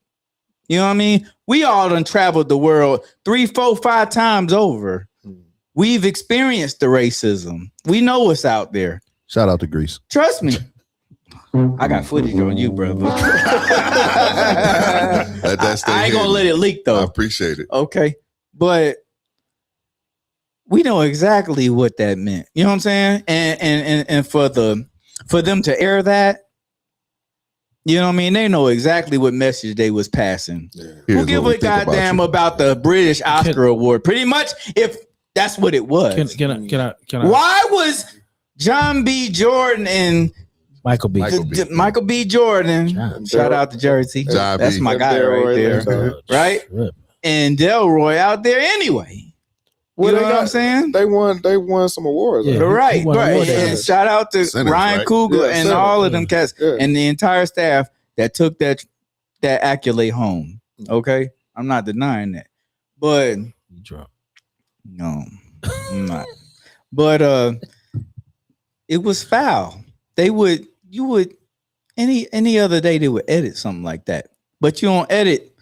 You know what I mean? We all done traveled the world 3, 4, 5 times over. We've experienced the racism. We know what's out there. Shout out to Greece. Trust me. I got footage on you, brother. That's I ain't gonna let it leak I though. appreciate it. Okay. But we know exactly what that meant. You know what I'm saying? And for them to air that, you know what I mean? They know exactly what message they was passing. Here's Who give what we a think about goddamn you. about the British Oscar Award? Pretty much, if that's what it was. Can I? Why was John B. Jordan and Michael B. Michael B. Jordan? John. Shout out to Jersey. John That's B. my guy right there. Right? And Delroy out there anyway. Well, You know they what got- I'm saying? They won some awards. Yeah. Right, he won right. awards. And shout out to Sinners, Ryan right? Coogler Yeah, and Sinners, all of them cats Yeah. and the entire staff that took that accolade home. Okay, I'm not denying that, but You drunk. no, I'm not. But it was foul. You would any other day they would edit something like that, but you don't edit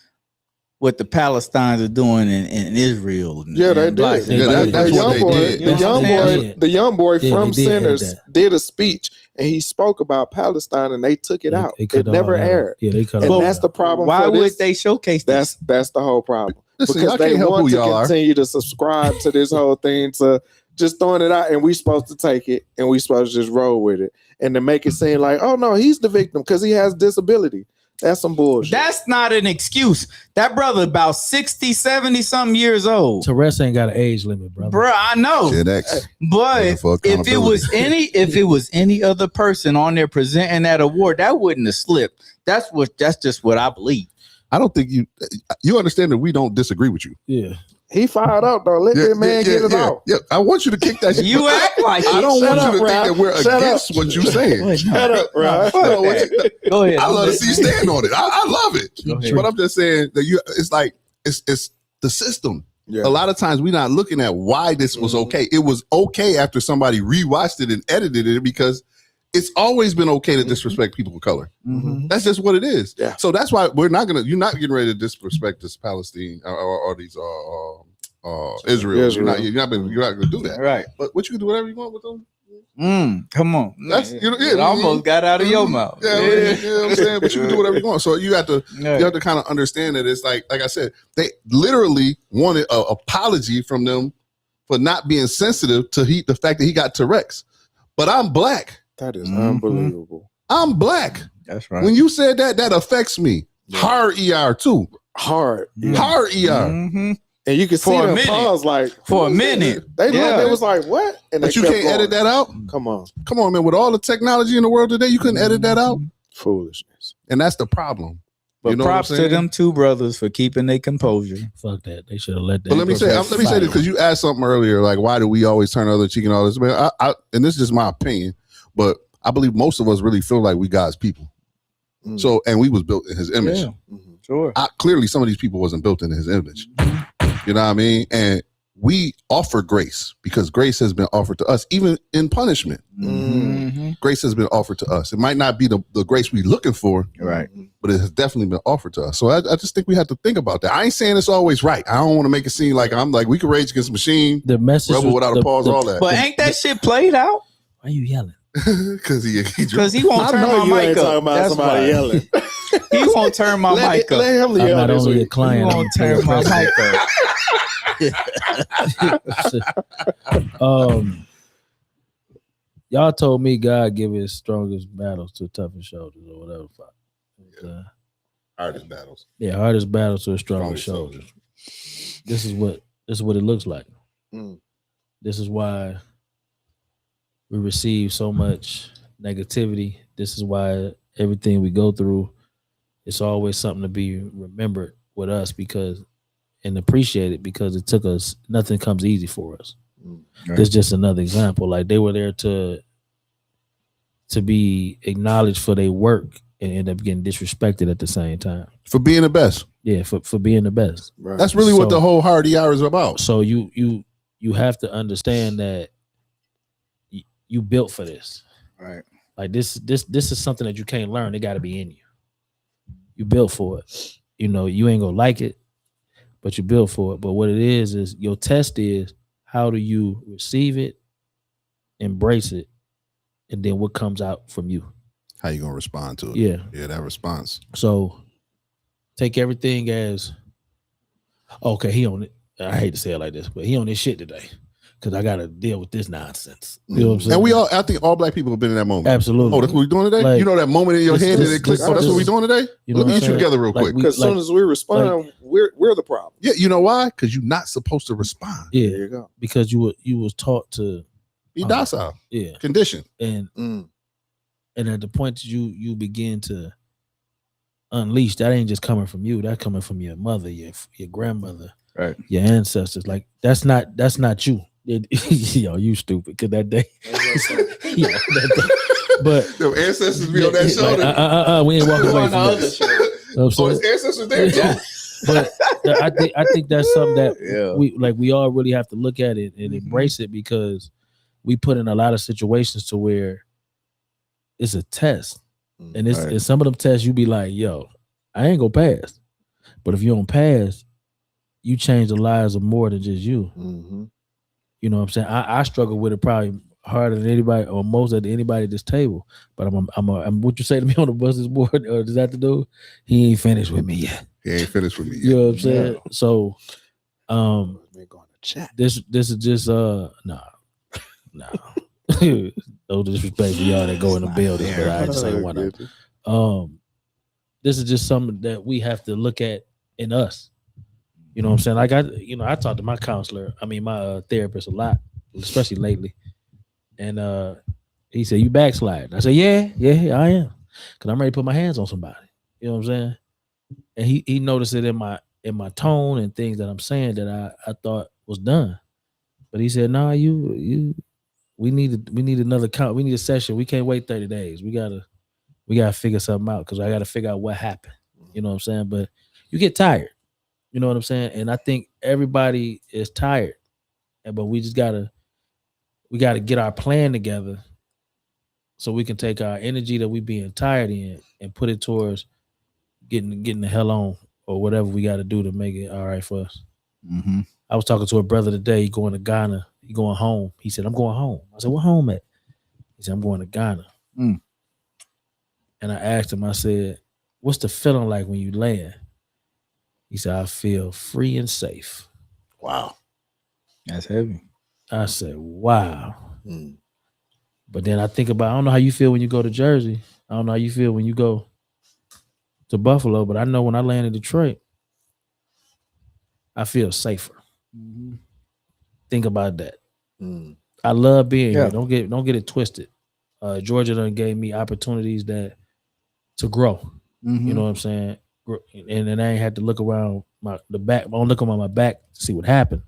what the Palestinians are doing in Israel. Yeah, they and blacks did. and Yeah, black that's people. what they did. You know what I'm saying? The young boy Yeah, from they did edit Sinners that. did a speech and he spoke about Palestine and they took it out. They cut It never all that out. aired. Yeah, they cut And all that's that the problem. Why for would this. they showcase this? That's the whole problem. Listen, Because y'all they can't help want who to y'all are. continue to subscribe to this whole thing, to just throwing it out, and we supposed to take it and we supposed to just roll with it and to make it seem like, oh no, he's the victim because he has disability. That's some bullshit. That's not an excuse. That brother about 60, 70 something years old. Tourette's ain't got an age limit, brother. Bruh, I know. Gen X. But Looking for if it was any other person on there presenting that award, that wouldn't have slipped. That's just what I believe. I don't think you understand that we don't disagree with you. Yeah. He fired up though. Let that man get it out. Yeah, I want you to kick that shit. You act like I don't Shut want up, you to Rob. think that we're Shut against up. what you're saying. Shut up, bro. No, what you- Go ahead. I love to see you stand on it. I love it. Go ahead. But I'm just saying that it's like it's the system. Yeah. A lot of times we're not looking at why this was okay. It was okay after somebody rewatched it and edited it because it's always been okay to disrespect people of color. Mhm. That's just what it is. Yeah. So that's why you're not getting ready to disrespect this Palestine or these Israel. You're not going to do that. Right. But what you can do whatever you want with them. Come on. That's It almost got out of your mouth. Yeah, you know what I'm saying. But you can do whatever you want. So you have to Yeah. you have to kind of understand that it's like I said, they literally wanted an apology from them for not being sensitive to the fact that he got Tourette's. But I'm black. That is Mhm. unbelievable. I'm black. That's right. When you said that affects me. Yeah. Hard ER too. Hard. Yeah. Hard ER. Mhm. And you can see For a them minute. pause like For a who is this? minute. They Yeah. they was like, what? And But they you kept can't edit going. that out. Come on. Come on, man. With all the technology in the world today, you couldn't edit that out. Foolishness. And that's the problem. But You know what I'm props to saying? them two brothers for keeping their composure. Fuck that. They should have let that. But let me say this because you asked something earlier, like why do we always turn the other cheek and all this? Man, I and this is just my opinion, but I believe most of us really feel like we God's people. Mm. So and we was built in His image. Yeah. Mhm. Sure. Clearly, some of these people wasn't built in His image. You know what I mean? And we offer grace because grace has been offered to us, even in punishment. Mhm. Grace has been offered to us. It might not be the grace we're looking for, Right. but it has definitely been offered to us. So I just think we have to think about that. I ain't saying it's always right. I don't want to make it seem like I'm like we can rage against the machine, The message rebel was- without a pause, all that. But ain't that shit played out? Why you yelling? Because he won't I turn know my you mic ain't up. talking about That's somebody why. yelling. He won't turn my mic up. Let him I'm yell not this only a week. He client. I'm won't a turn my president. mic up. Y'all told me God give his strongest battles to toughest shoulders or whatever. hardest battles. Yeah, hardest battles to his strongest Strongest shoulders. This is what it looks like. Mm. This is why we receive so much negativity. This is why everything we go through, it's always something to be remembered with us and appreciated because it took us. Nothing comes easy for us. Right. This is just another example. Like they were there to be acknowledged for their work and end up getting disrespected at the same time. For being the best. Yeah, for being the best. Right. That's really what the whole Hardy Hour is about. So you have to understand that you built for this. Right. Like this is something that you can't learn. It got to be in you. You built for it. You know, you ain't gonna like it, but you built for it. But what it is your test is how do you receive it, embrace it, and then what comes out from you. How you gonna respond to it? Yeah. Yeah, that response. So take everything as okay, he on it. I hate to say it like this, but he on this shit today. Because I gotta deal with this nonsense. You know what I'm saying? And I think all black people have been in that moment. Absolutely. Oh, that's what we doing today? Like, you know that moment in your head that it clicks. Oh, that's what we doing today? You know Let me what get I'm you together real Like quick. Because as soon as we respond, we're the problem. Yeah, you know why? Because you're not supposed to respond. Yeah, There you go. because you was taught to Be docile. Yeah, Conditioned. and at the point that you begin to unleash, that ain't just coming from you. That coming from your mother, your grandmother, right, your ancestors. Like that's not you. Yo, you stupid. Cause that day, but the ancestors be on that shoulder. Like, we ain't walking away from this. Oh, his ancestors there too. But I think that's something that we all really have to look at it and embrace it because we put in a lot of situations to where it's a test, and and some of them tests you be like, yo, I ain't gonna pass. But if you don't pass, you change the lives of more than just you. Mm-hmm. You know what I'm saying? I struggle with it probably harder than anybody or most of anybody at this table. But I'm what you say to me on the buses board, or does that to do? He ain't finished with me yet. He ain't finished with me yet. You know what I'm saying? Yeah. So, We're going to chat. this is just no. No disrespect for y'all that go in the building, but I just ain't want to. This is just something that we have to look at in us. You know what I'm saying? Like I talk to my counselor, my therapist a lot, especially lately. And he said, "You backslide." I said, "Yeah, I am." Cause I'm ready to put my hands on somebody. You know what I'm saying? And he noticed it in my tone and things that I'm saying that I thought was done. But he said, "Nah, we need another count. We need a session. We can't wait 30 days. We gotta figure something out because I gotta figure out what happened." You know what I'm saying? But you get tired. You know what I'm saying? And I think everybody is tired. But we just gotta get our plan together so we can take our energy that we being tired in and put it towards getting the hell on or whatever we got to do to make it all right for us. Mm-hmm. I was talking to a brother today. He going to Ghana. He going home. He said, "I'm going home." I said, "What home at?" He said, "I'm going to Ghana." And I asked him, I said, "What's the feeling like when you land?" He said, "I feel free and safe." Wow. That's heavy. I said, "Wow." But then I think about, I don't know how you feel when you go to Jersey. I don't know how you feel when you go to Buffalo, but I know when I land in Detroit, I feel safer. Mm-hmm. Think about that. I love being Yeah. here. Don't get it twisted. Georgia done gave me opportunities to grow. Mm-hmm. You know what I'm saying? And then I ain't had to look around the back. I don't look on my back to see what happened.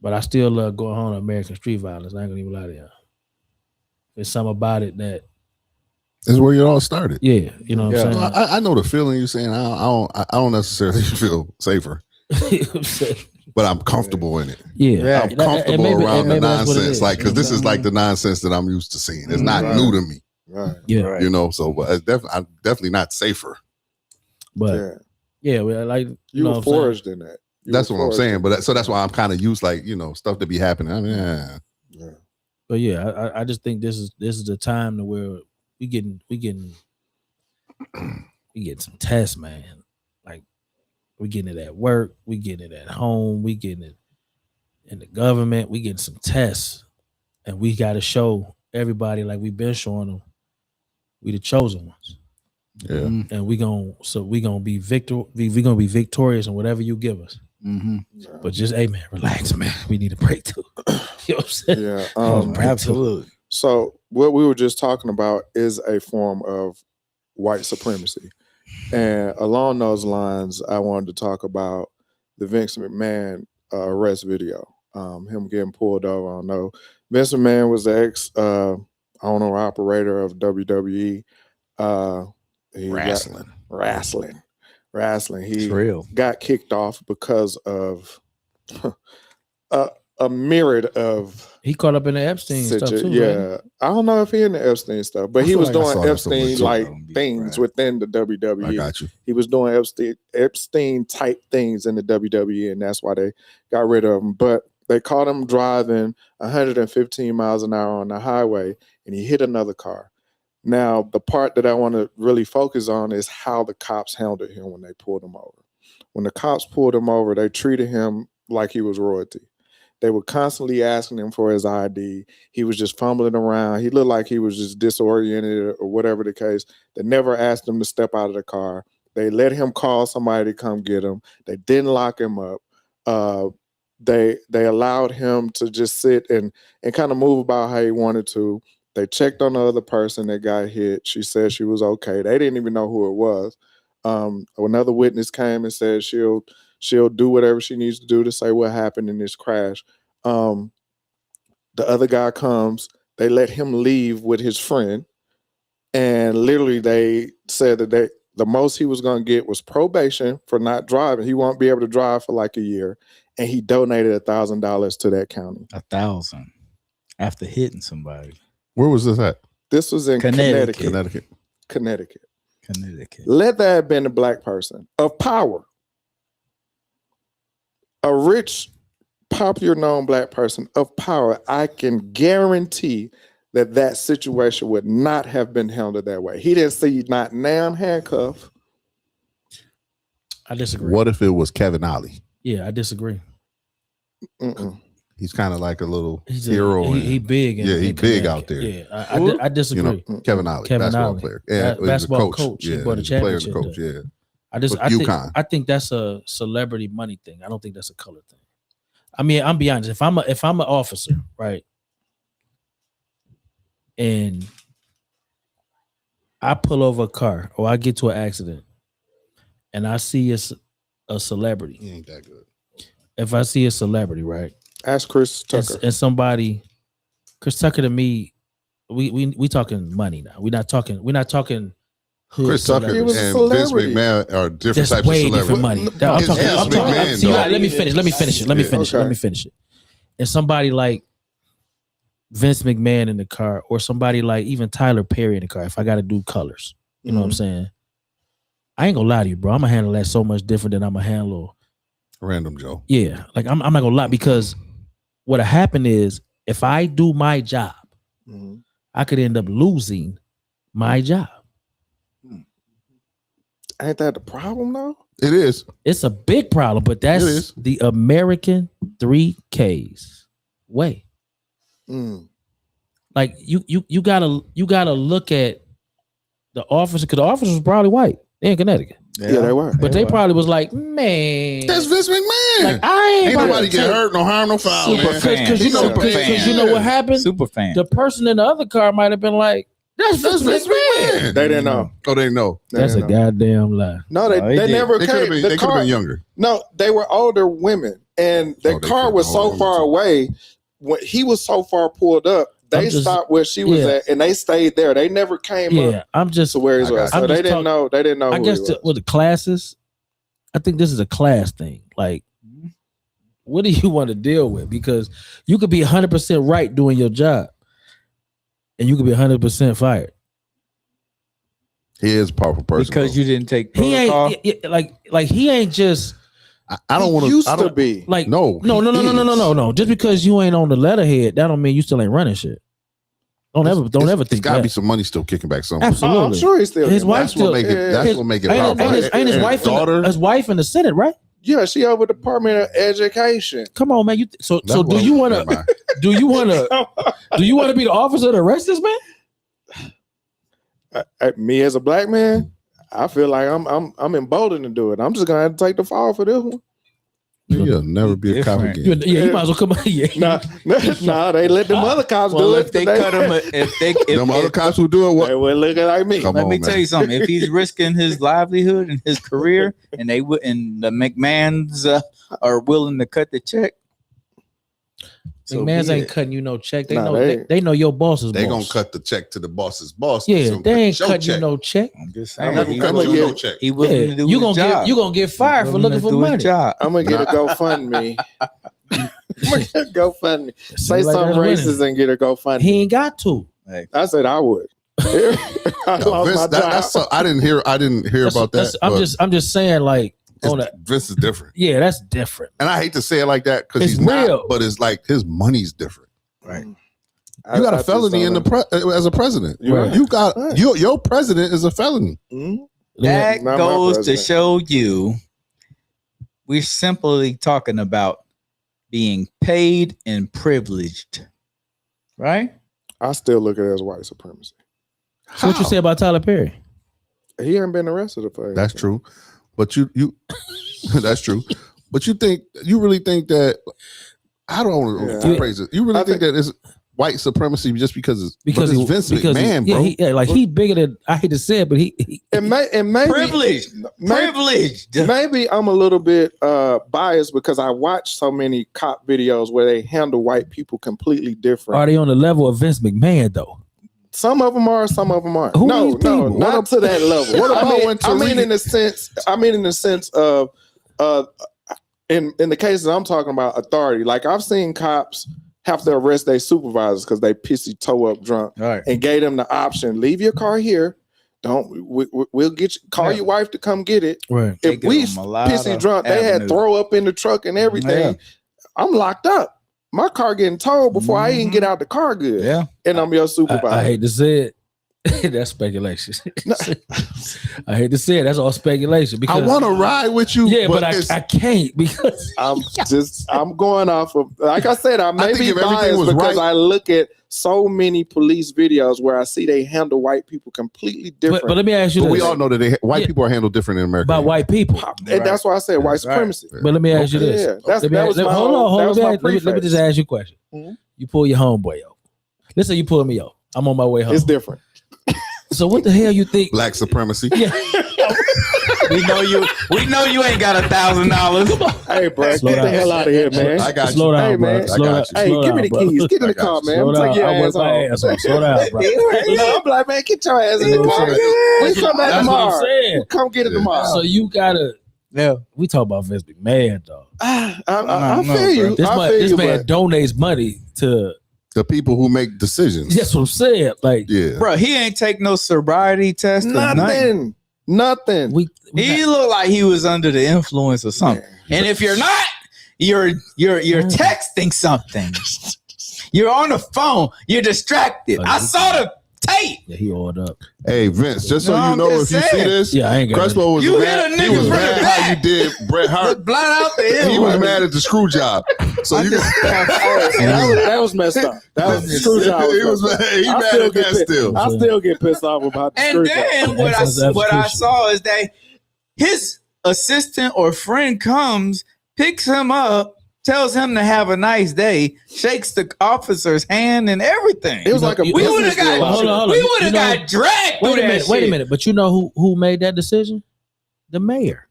But I still love going home to American street violence. I ain't gonna even lie to y'all. There's something about it that is where it all started. Yeah, you know what I'm saying? I know the feeling you're saying. I don't necessarily feel safer, but I'm comfortable in it. Yeah, I'm comfortable around the nonsense, like because this is like the nonsense that I'm used to seeing. It's not new to me, Right. Yeah, you know. So, but I'm definitely not safer. But yeah, well, like you know were what I'm saying? forged in that. That's what I'm saying. But so that's why I'm kind of used, like, you know, stuff to be happening. I mean, Yeah. But yeah, I just think this is the time to where we getting some tests, man. Like we getting it at work, we getting it at home, we getting it in the government, we getting some tests, and we got to show everybody like we've been showing them, we the chosen ones. Yeah. And we gonna be victorious in whatever you give us. But just, hey man, relax, man. We need a break too. You know what I'm saying? Yeah, Absolutely. So what we were just talking about is a form of white supremacy. And along those lines, I wanted to talk about the Vince McMahon arrest video. Him getting pulled over. I don't know. Vince McMahon was the ex owner operator of WWE. Wrestling. He got kicked off because of a myriad of. He caught up in the Epstein stuff too. Yeah, right? I don't know if he in the Epstein stuff, but he was doing Epstein like things within the WWE. I got you. He was doing Epstein type things in the WWE, and that's why they got rid of him. But they caught him driving 115 miles an hour on the highway, and he hit another car. Now, the part that I want to really focus on is how the cops handled him when they pulled him over. When the cops pulled him over, they treated him like he was royalty. They were constantly asking him for his ID. He was just fumbling around. He looked like he was just disoriented or whatever the case. They never asked him to step out of the car. They let him call somebody to come get him. They didn't lock him up. They allowed him to just sit and kind of move about how he wanted to. They checked on the other person that got hit. She said she was okay. They didn't even know who it was. Another witness came and said she'll do whatever she needs to do to say what happened in this crash. The other guy comes. They let him leave with his friend. And literally they said that the most he was going to get was probation for not driving. He won't be able to drive for like a year. And he donated $1,000 to that county. $1,000 after hitting somebody. Where was this at? This was in Connecticut. Let that have been a black person of power. A rich, popular, known black person of power. I can guarantee that situation would not have been handled that way. He didn't see not now handcuffed. I disagree. What if it was Kevin Ollie? Yeah, I disagree. He's kind of like a little hero. He big. He big out there. Yeah, I disagree. You know, Kevin Ollie, basketball player. Yeah, basketball coach. Yeah, he bought a championship. Player and coach. Yeah. I think that's a celebrity money thing. I don't think that's a color thing. I mean, I'm be honest. If I'm an officer, right, and I pull over a car or I get to an accident, and I see a celebrity. He ain't that good. If I see a celebrity, right? Ask Chris Tucker. And somebody, Chris Tucker to me, we talking money now. We're not talking hood. Chris Tucker and Vince McMahon are different types of celebrities. Different money. I'm talking. Let me finish it. And somebody like Vince McMahon in the car, or somebody like even Tyler Perry in the car. If I got to do colors, you know what I'm saying? I ain't gonna lie to you, bro. I'm gonna handle that so much different than I'm gonna handle Random Joe. Yeah, like I'm not gonna lie, because what'll happen is if I do my job, I could end up losing my job. Ain't that the problem though? It is. It's a big problem, but that's the American 3Ks way. Like you gotta look at the officer, because the officer was probably white. They in Connecticut. Yeah, they were. But they probably was like, man, that's Vince McMahon. Like, I ain't nobody get hurt, no harm, no foul. Because you know what happened? Super fan. The person in the other car might have been like, that's Vince McMahon. They didn't know. Oh, they didn't know. That's a goddamn lie. No, they never came. They could have been younger. No, they were older women, and the car was so far away. When he was so far pulled up, they stopped where she was at, and they stayed there. They never came up. I'm just to where he was. So they didn't know. They didn't know. I guess with the classes, I think this is a class thing. Like, what do you want to deal with? Because you could be 100% right doing your job, and you could be 100% fired. He is a powerful person because you didn't take protocol. He ain't like he ain't just I don't want to. Used I to don't be. Like no. No. Just because you ain't on the letterhead, that don't mean you still ain't running shit. Don't ever It's think gotta that. be some money still kicking back somewhere. Absolutely. I'm sure he's still. His getting wife That's that. what make it. Yeah, That's his- what make it Ain't, powerful. ain't his And wife daughter. his wife in the Senate, right? Yeah, she over Department of Education. Come on, man. So That's do what- you want never to mind. do you want to be the officer to arrest this man? Me as a black man, I feel like I'm emboldened to do it. I'm just gonna have to take the fall for this one. You'll never be a cop Different. again. You might as well come on. Yeah. Nah, they let them other cops Well, do if it. they cut him, Them other cops who do it. they What? were looking like me. Come let on, me man. tell you something. If he's risking his livelihood and his career, and they would, and the McMahons are willing to cut the check, so McMahon's be ain't it. cutting you no check. They Nah, know they know your boss's They boss. gonna cut the check to the boss's boss. Yeah, So they ain't your cutting you check. no check. I'm just I'm saying. not he gonna willing- get- no check. He willing Yeah, to do you his gonna job. get fired He for willing looking to for do his money. job. I'm gonna get a GoFundMe. GoFundMe. Say Like something that's racist winning. and get a GoFundMe. He ain't got to. I said I would. I No, lost Vince, my job. that's I didn't hear about that. I'm just saying, like, on but a, Vince is different, yeah, that's different. and I hate to say it like that because It's he's real. not. But it's like his money's different. Right. You got I a just felony in don't the as a president. You're right. You got Right. your president is a felony. know. That Not my goes to president. show you we're simply talking about being paid and privileged, right? I still look at it as white supremacy. So what you say about Tyler Perry? He ain't been arrested for That's true, but you that's true. But you really think that I don't want to Yeah. praise it. You really I think that it's white supremacy just because it's Because Vince McMahon, bro. he's bigger than I hate to say it, but he And maybe Privileged. Privileged. maybe I'm a little bit biased because I watch so many cop videos where they handle white people completely different. are they on the level of Vince McMahon though? Some of them are, some of them aren't. Who No, these no, people? not to that level. What about I when mean Tariq- in the sense of in the cases I'm talking about authority. Like I've seen cops have to arrest their supervisors because they pissy toe up drunk Right. and gave them the option: leave your car here. We'll get you, call your wife to come get it. Right. They If give we them a lot pissy of drunk, they had avenues. throw up in the truck and everything. Yeah. I'm locked up. My car getting towed before I even get out the car good. Yeah. And I'm your supervisor. I hate to say it. That's speculation. I hate to say it. That's all speculation. I Because want to ride with you. yeah, but it's- I can't because I'm going off of, like I said, I may think be if everything biased was because right- I look at so many police videos where I see they handle white people completely different. but let me ask you But this we all know that white Yeah. people are handled different in America. about white people. And that's why I said white Right. supremacy. But let me ask you Yeah, this. that's, Let me that ask- was my hold whole- on, hold that on. was my Let me just preface. ask you a question. Mhm. You pull your homeboy over. Let's say you pull me over. I'm on my way home. It's different. So what the hell you think? Black supremacy. Yeah. We know you ain't got $1,000. Hey, bro, Slow get the down. hell out of here, man. I got Slow you. down, Hey, bro. man. Slow I down. got you. Hey, Slow give me the down, bro. keys. Get in the I got car, you. man. Slow Take down. your I ass work my on. ass off. Slow down, bro. I'm like, man, get your ass in the You know what car. I'm saying? We come back That's what I'm tomorrow. saying. Come get it Yeah. tomorrow. So you gotta. Yeah. We talk about Vince McMahon, dog. I No, feel you. This I man, feel this you, man but donates money to. The people who make decisions. That's what I'm saying. Like Yeah. Bro, he ain't take no sobriety test or nothing. nothing. we He looked like he was under the influence or something. And if you're not, you're texting something. You're on the phone. You're distracted. I saw the tape. yeah, he oiled up. Hey, Vince, just so No, you I'm know, if just you see saying. this, Yeah, I ain't got it. Crespo was You mad. hit a He nigga was from the mad how you back. did Bret Hart. Look blind out the He hill. was mad at the screw job. So you can. that was messed up. That was the screw job. He was mad. He I mad still at get that pissed. still. I still get pissed off about the And screw then job. what That's I execution. saw is that his assistant or friend comes, picks him up, tells him to have a nice day, shakes the officer's hand and everything. It was like a We we business would have deal got out Hold here. on, hold on. we would have You know- got dragged through Wait a that minute. Wait a shit. minute. But you know who made that decision? The mayor.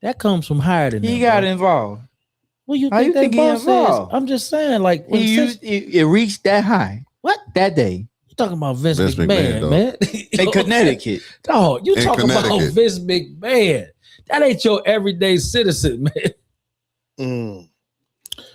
That comes from higher than He them, got bro. involved. Well, you How think you that think he boss says? involved? I'm just saying, like, when It reached that high. What? That day you talking about Vince Vince McMahon, McMahon, man? in Connecticut. Dog, you In talking about Connecticut. Vince McMahon? That ain't your everyday citizen, man. Mm.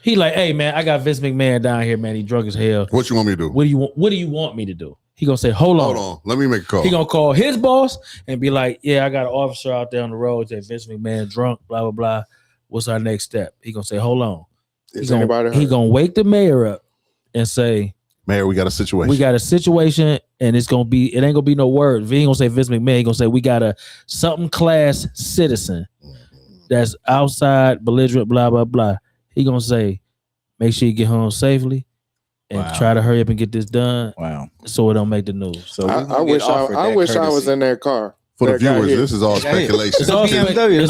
He like, hey man, I got Vince McMahon down here, man. He drunk as hell. What you want me to do? What do you want? What do you want me to do? He gonna say, hold Hold on. Let me make a call. He gonna call his boss and be like, yeah, I got an officer out there on the road that Vince McMahon drunk, blah, blah, blah. What's our next step? He gonna say, hold on. Is anybody hurt? He gonna wake the mayor up and say, Mayor, we got a situation. we got a situation, and it ain't gonna be no word. He ain't gonna say Vince McMahon. He gonna say we got a something class citizen that's outside belligerent, blah blah blah. He gonna say, make sure you get home safely, and try to hurry up and get this done. Wow. So it don't make the news. So I wish I was in that car. For the viewers, this is all speculation. It's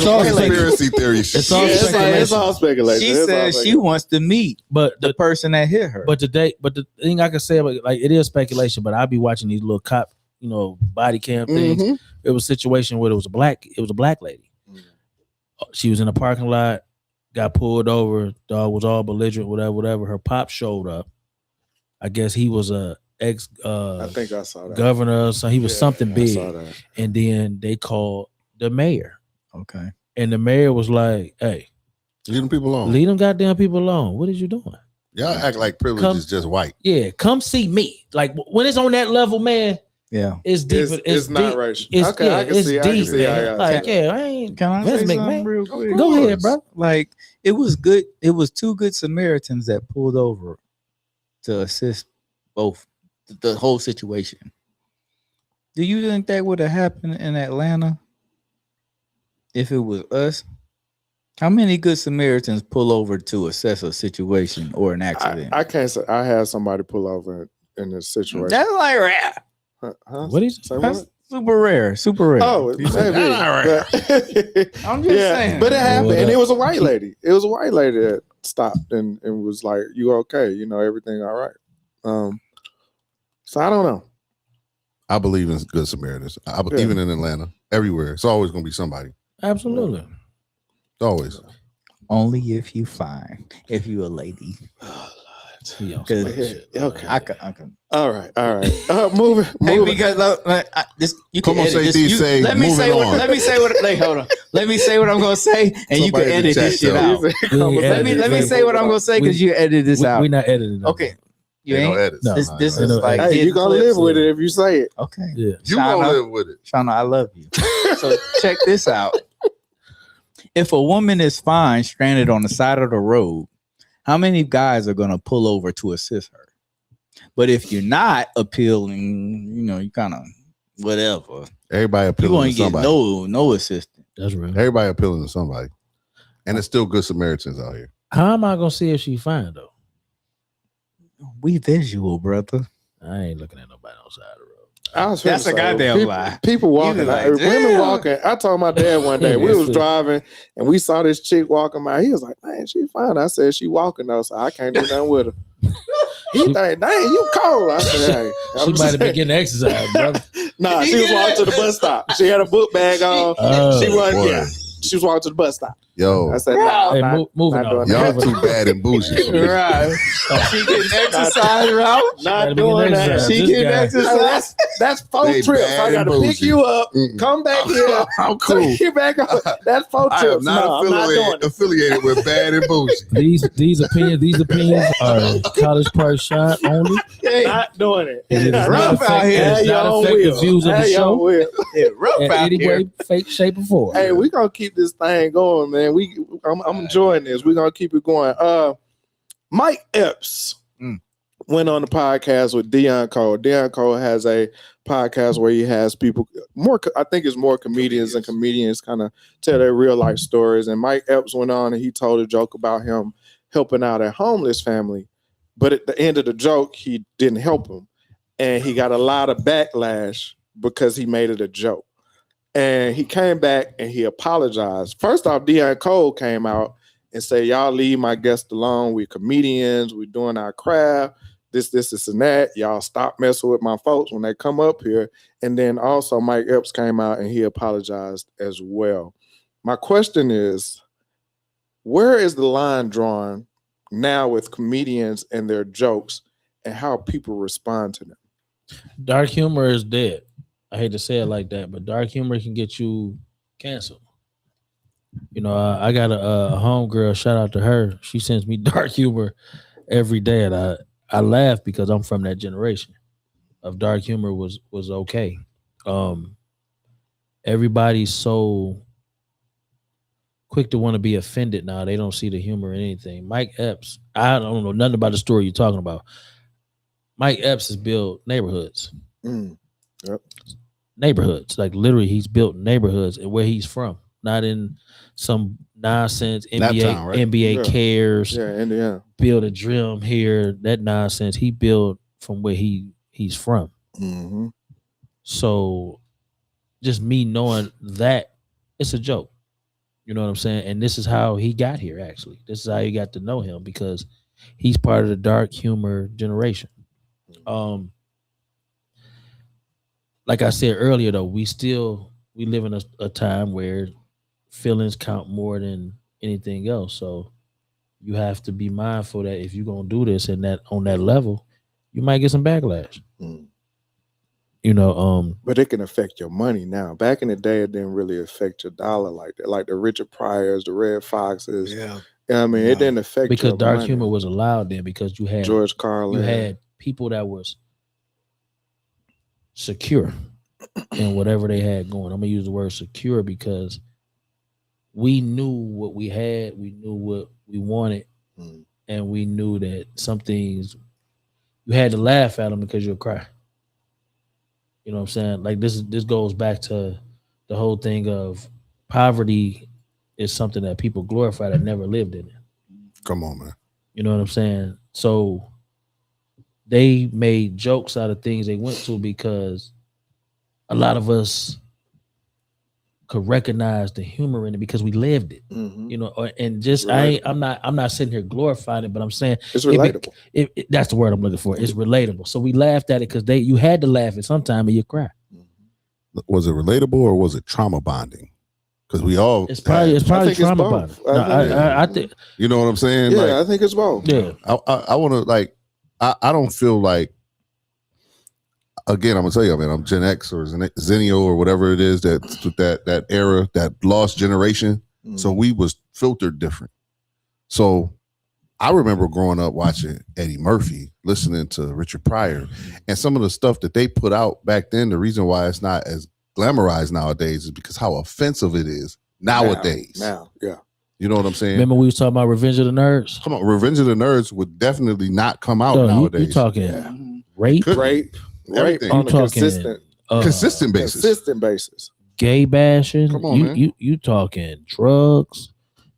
all conspiracy theory shit. It's all speculation. She says she wants to meet the person that hit her. But the thing I can say about like it is speculation, but I'll be watching these little cop, body cam things. Mm-hmm. It was a situation where it was a black lady. She was in a parking lot, got pulled over, dog was all belligerent, whatever. Her pop showed up. I guess he was a ex I think I saw that. governor, so he was something big. I saw that. And then they called the mayor. Okay. And the mayor was like, hey, leave them people alone. leave them goddamn people alone. What is you doing? Y'all act like privilege is just white. Yeah, come see me. Like when it's on that level, man, Yeah. it's deep. It's not deep. racial. It's, Okay, yeah, I can it's see. I can deep, see. man. Like, yeah, I ain't. Can I Vince say McMahon? something real quick? Go ahead, bro. Like it was good. It was two good Samaritans that pulled over to assist both the whole situation. Do you think that would have happened in Atlanta if it was us? How many good Samaritans pull over to assess a situation or an accident? I can't say I had somebody pull over in this situation. That's like rare. Huh? What is Say That's what? super rare. Super rare. Oh, maybe. That's not rare. But- I'm just saying. But it happened, What and up? it was a white lady. It was a white lady that stopped and was like, "You okay? Everything all right?" So I don't know. I believe in good Samaritans. Even in Atlanta, everywhere. It's always going to be somebody. Absolutely. Always. Only if you find if you a lady. Yeah, Okay. I can. All right. Moving. Hey, because this you can Come on, edit say this. these, say, Let me moving say what. on. Let me say what. Hold on. Let me say what I'm gonna say, and you can Somebody in the edit this chat shit tell out. me. Let me say what I'm gonna say because you edit this out. We're not editing. Okay. You Ain't ain't. no edits. No. This is no. like Hey, you gonna live with it if you say it. Okay. Yeah. You going to Shauna, live with it. Shauna, I love you. So check this out. If a woman is fine stranded on the side of the road, how many guys are gonna pull over to assist her? But if you're not appealing, you kind of whatever. Everybody You appealing won't to get somebody. no assistance. That's real. Everybody appealing to somebody. And it's still good Samaritans out here. How am I gonna see if she fine though? We visual, brother. I ain't looking at nobody on the side of the road. I was That's finna a say, goddamn people, lie. People walking, like, women damn. walking. I told my dad one day we was driving and we saw this chick walking by. He was like, "Man, she fine." I said, "She walking though, so I can't do nothing with her." He think, "Dang, you cold." I said, "Hey, She might have been getting exercise, brother. nah." She was walking to the bus stop. She had a book bag on. Oh, She wasn't. boy. Yeah, she was walking to the bus stop. Yo, I said, "Nah, Hey, I'm not, moving not on. doing y'all that. too bad and bougie for me. Right. She getting exercise, Ralph. Not Gotta be doing getting that." exercise. She This getting guy- Hey, exercise. that's 4 They trips. bad I got to and pick bougie. you up, Mm-mm. come back here, I'm cool. take you back up. That's 4 I trips. am not No, I'm not doing it. affiliated with bad and bougie. These opinions are College Park shot only. Not doing it. It is rough not out here. It does not affect the views of the show Yeah, rough in out any here. way, fake, shape, or form. Hey, we gonna keep this thing going, man. I'm enjoying this. We're gonna keep it going. Mike Epps went on the podcast with Deion Cole. Deion Cole has a podcast where he has people more. I think it's more comedians and comedians kind of tell their real life stories. And Mike Epps went on and he told a joke about him helping out a homeless family, but at the end of the joke, he didn't help him, and he got a lot of backlash because he made it a joke. And he came back and he apologized. First off, Deion Cole came out and said, "Y'all leave my guests alone. We're comedians. We're doing our craft. This, and that. Y'all stop messing with my folks when they come up here." And then also Mike Epps came out and he apologized as well. My question is, where is the line drawn now with comedians and their jokes and how people respond to them? Dark humor is dead. I hate to say it like that, but dark humor can get you canceled. I got a homegirl. Shout out to her. She sends me dark humor every day, and I laugh because I'm from that generation. of dark humor was okay. Everybody's so quick to want to be offended now. They don't see the humor in anything. Mike Epps, I don't know nothing about the story you're talking about. Mike Epps has built neighborhoods. Yep. Neighborhoods. Like literally he's built neighborhoods and where he's from. Not in some nonsense NBA Naptown, right? NBA cares. Yeah, Indiana. Build a dream here. That nonsense. He built from where he's from. Mm-hmm. So just me knowing that it's a joke. You know what I'm saying? And this is how he got here, actually. This is how you got to know him because he's part of the dark humor generation. Like I said earlier, though, we live in a time where feelings count more than anything else. So you have to be mindful that if you're gonna do this and that on that level, you might get some backlash. You know, but it can affect your money now. Back in the day, it didn't really affect your dollar like that. Like the Richard Pryors, the Red Foxes. Yeah. I mean, it didn't affect because your dark money. humor was allowed then because you had George Carlin. you had people that was secure in whatever they had going. I'm gonna use the word secure because we knew what we had, we knew what we wanted, and we knew that some things you had to laugh at them because you'll cry. You know what I'm saying? Like this goes back to the whole thing of poverty is something that people glorify that never lived in it. Come on, man. You know what I'm saying? So they made jokes out of things they went to because a lot of us could recognize the humor in it because we lived it. You know, and just I'm not sitting here glorifying it, but I'm saying it's relatable. That's the word I'm looking for. It's relatable. So we laughed at it because you had to laugh at some time and you cry. Was it relatable or was it trauma bonding? Because we all it's probably trauma bonding. I think you know what I'm saying. Yeah, like, I think it's both. Yeah, I want to like. I don't feel like. Again, I'm gonna tell you, man. I'm Gen X or Zennial or whatever it is that era, that lost generation. So we was filtered different. So I remember growing up watching Eddie Murphy, listening to Richard Pryor, and some of the stuff that they put out back then. The reason why it's not as glamorized nowadays is because how offensive it is nowadays. Now, yeah. You know what I'm saying? remember we was talking about Revenge of the Nerds? Come on, Revenge of the Nerds would definitely not come out nowadays. You talking rape? Everything. On You a talking consistent basis. Consistent basis. Gay bashing. Come on, man. You talking drugs?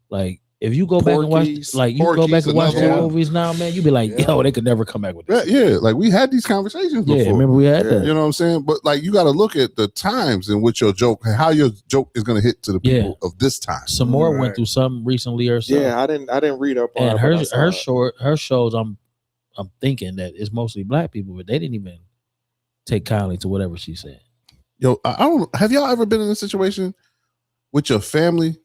Like if you go back and watch, like you go back and watch the movies now, man, you be like, yo, they could never come back with this. Yeah, like we had these conversations before. Yeah, remember we had that. You know what I'm saying? But like you got to look at the times in which your joke, how your joke is going to hit to the people of this time. Some more went through something recently or so. Yeah, I didn't read up on and it. her shows. I'm thinking that it's mostly black people, but they didn't even take kindly to whatever she said. Yo, I don't. Have y'all ever been in a situation with your family,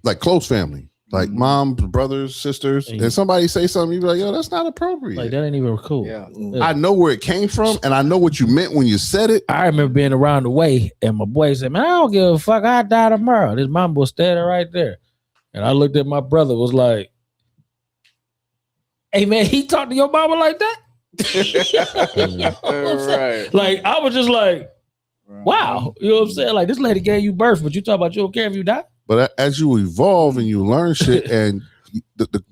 like close family, like mom, brothers, sisters, and somebody say something, you be like, yo, that's not appropriate. Like that ain't even cool. Yeah. I know where it came from, and I know what you meant when you said it. I remember being around the way, and my boy said, "Man, I don't give a fuck. I die tomorrow." This mom was standing right there, and I looked at my brother, was like, "Hey man, he talked to your mama like that?" Right. Like I was just like, wow, you know what I'm saying? Like this lady gave you birth, but you talk about you don't care if you die. But as you evolve and you learn shit, and the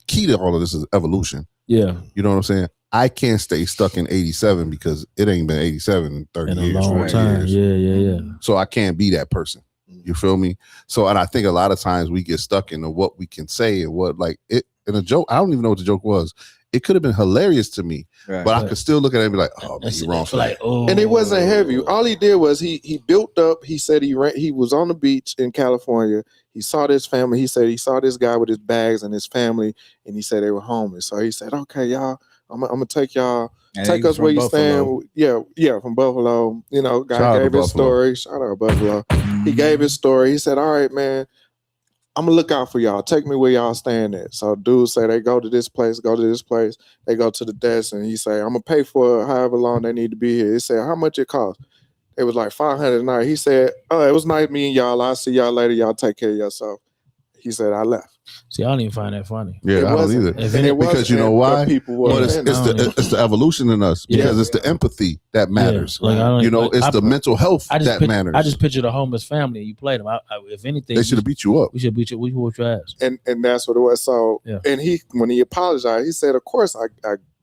key to all of this is evolution. Yeah, you know what I'm saying? I can't stay stuck in 87 because it ain't been 87 in 30 in a years. long time. Years. Yeah. So I can't be that person. You feel me? So, and I think a lot of times we get stuck into what we can say and what like it in a joke. I don't even know what the joke was. It could have been hilarious to me, but I could still look at it and be like, "Oh, man, you're wrong for that." And it wasn't heavy. All he did was he built up. He said he was on the beach in California. He saw this family. He said he saw this guy with his bags and his family, and he said they were homeless. So he said, "Okay, y'all, I'm gonna take y'all, take us where you stand." Yeah, from Buffalo. You know, guy gave his story. Shout out Buffalo. He gave his story. He said, "All right, man, I'm gonna look out for y'all. Take me where y'all stand at." So dudes say they go to this place, They go to the desk, and he say, "I'm gonna pay for however long they need to be here." He said, "How much it cost?" It was like $500 a night. He said, "Oh, it was nice meeting y'all. I'll see y'all later. Y'all take care of yourself." He said, I left. See, I don't even find that funny. Yeah, It I don't wasn't. either. If And it- it Because wasn't, you know but why? people were Well, it's offended. the evolution in us Yeah. because it's the empathy that matters. Yeah, like, I don't, You know, like, it's the mental health that matters. I just pictured a homeless family and you played them. If anything, They should have beat you up. we should beat you. We whoop your ass. and that's what it was. So, Yeah. and when he apologized, he said, of course I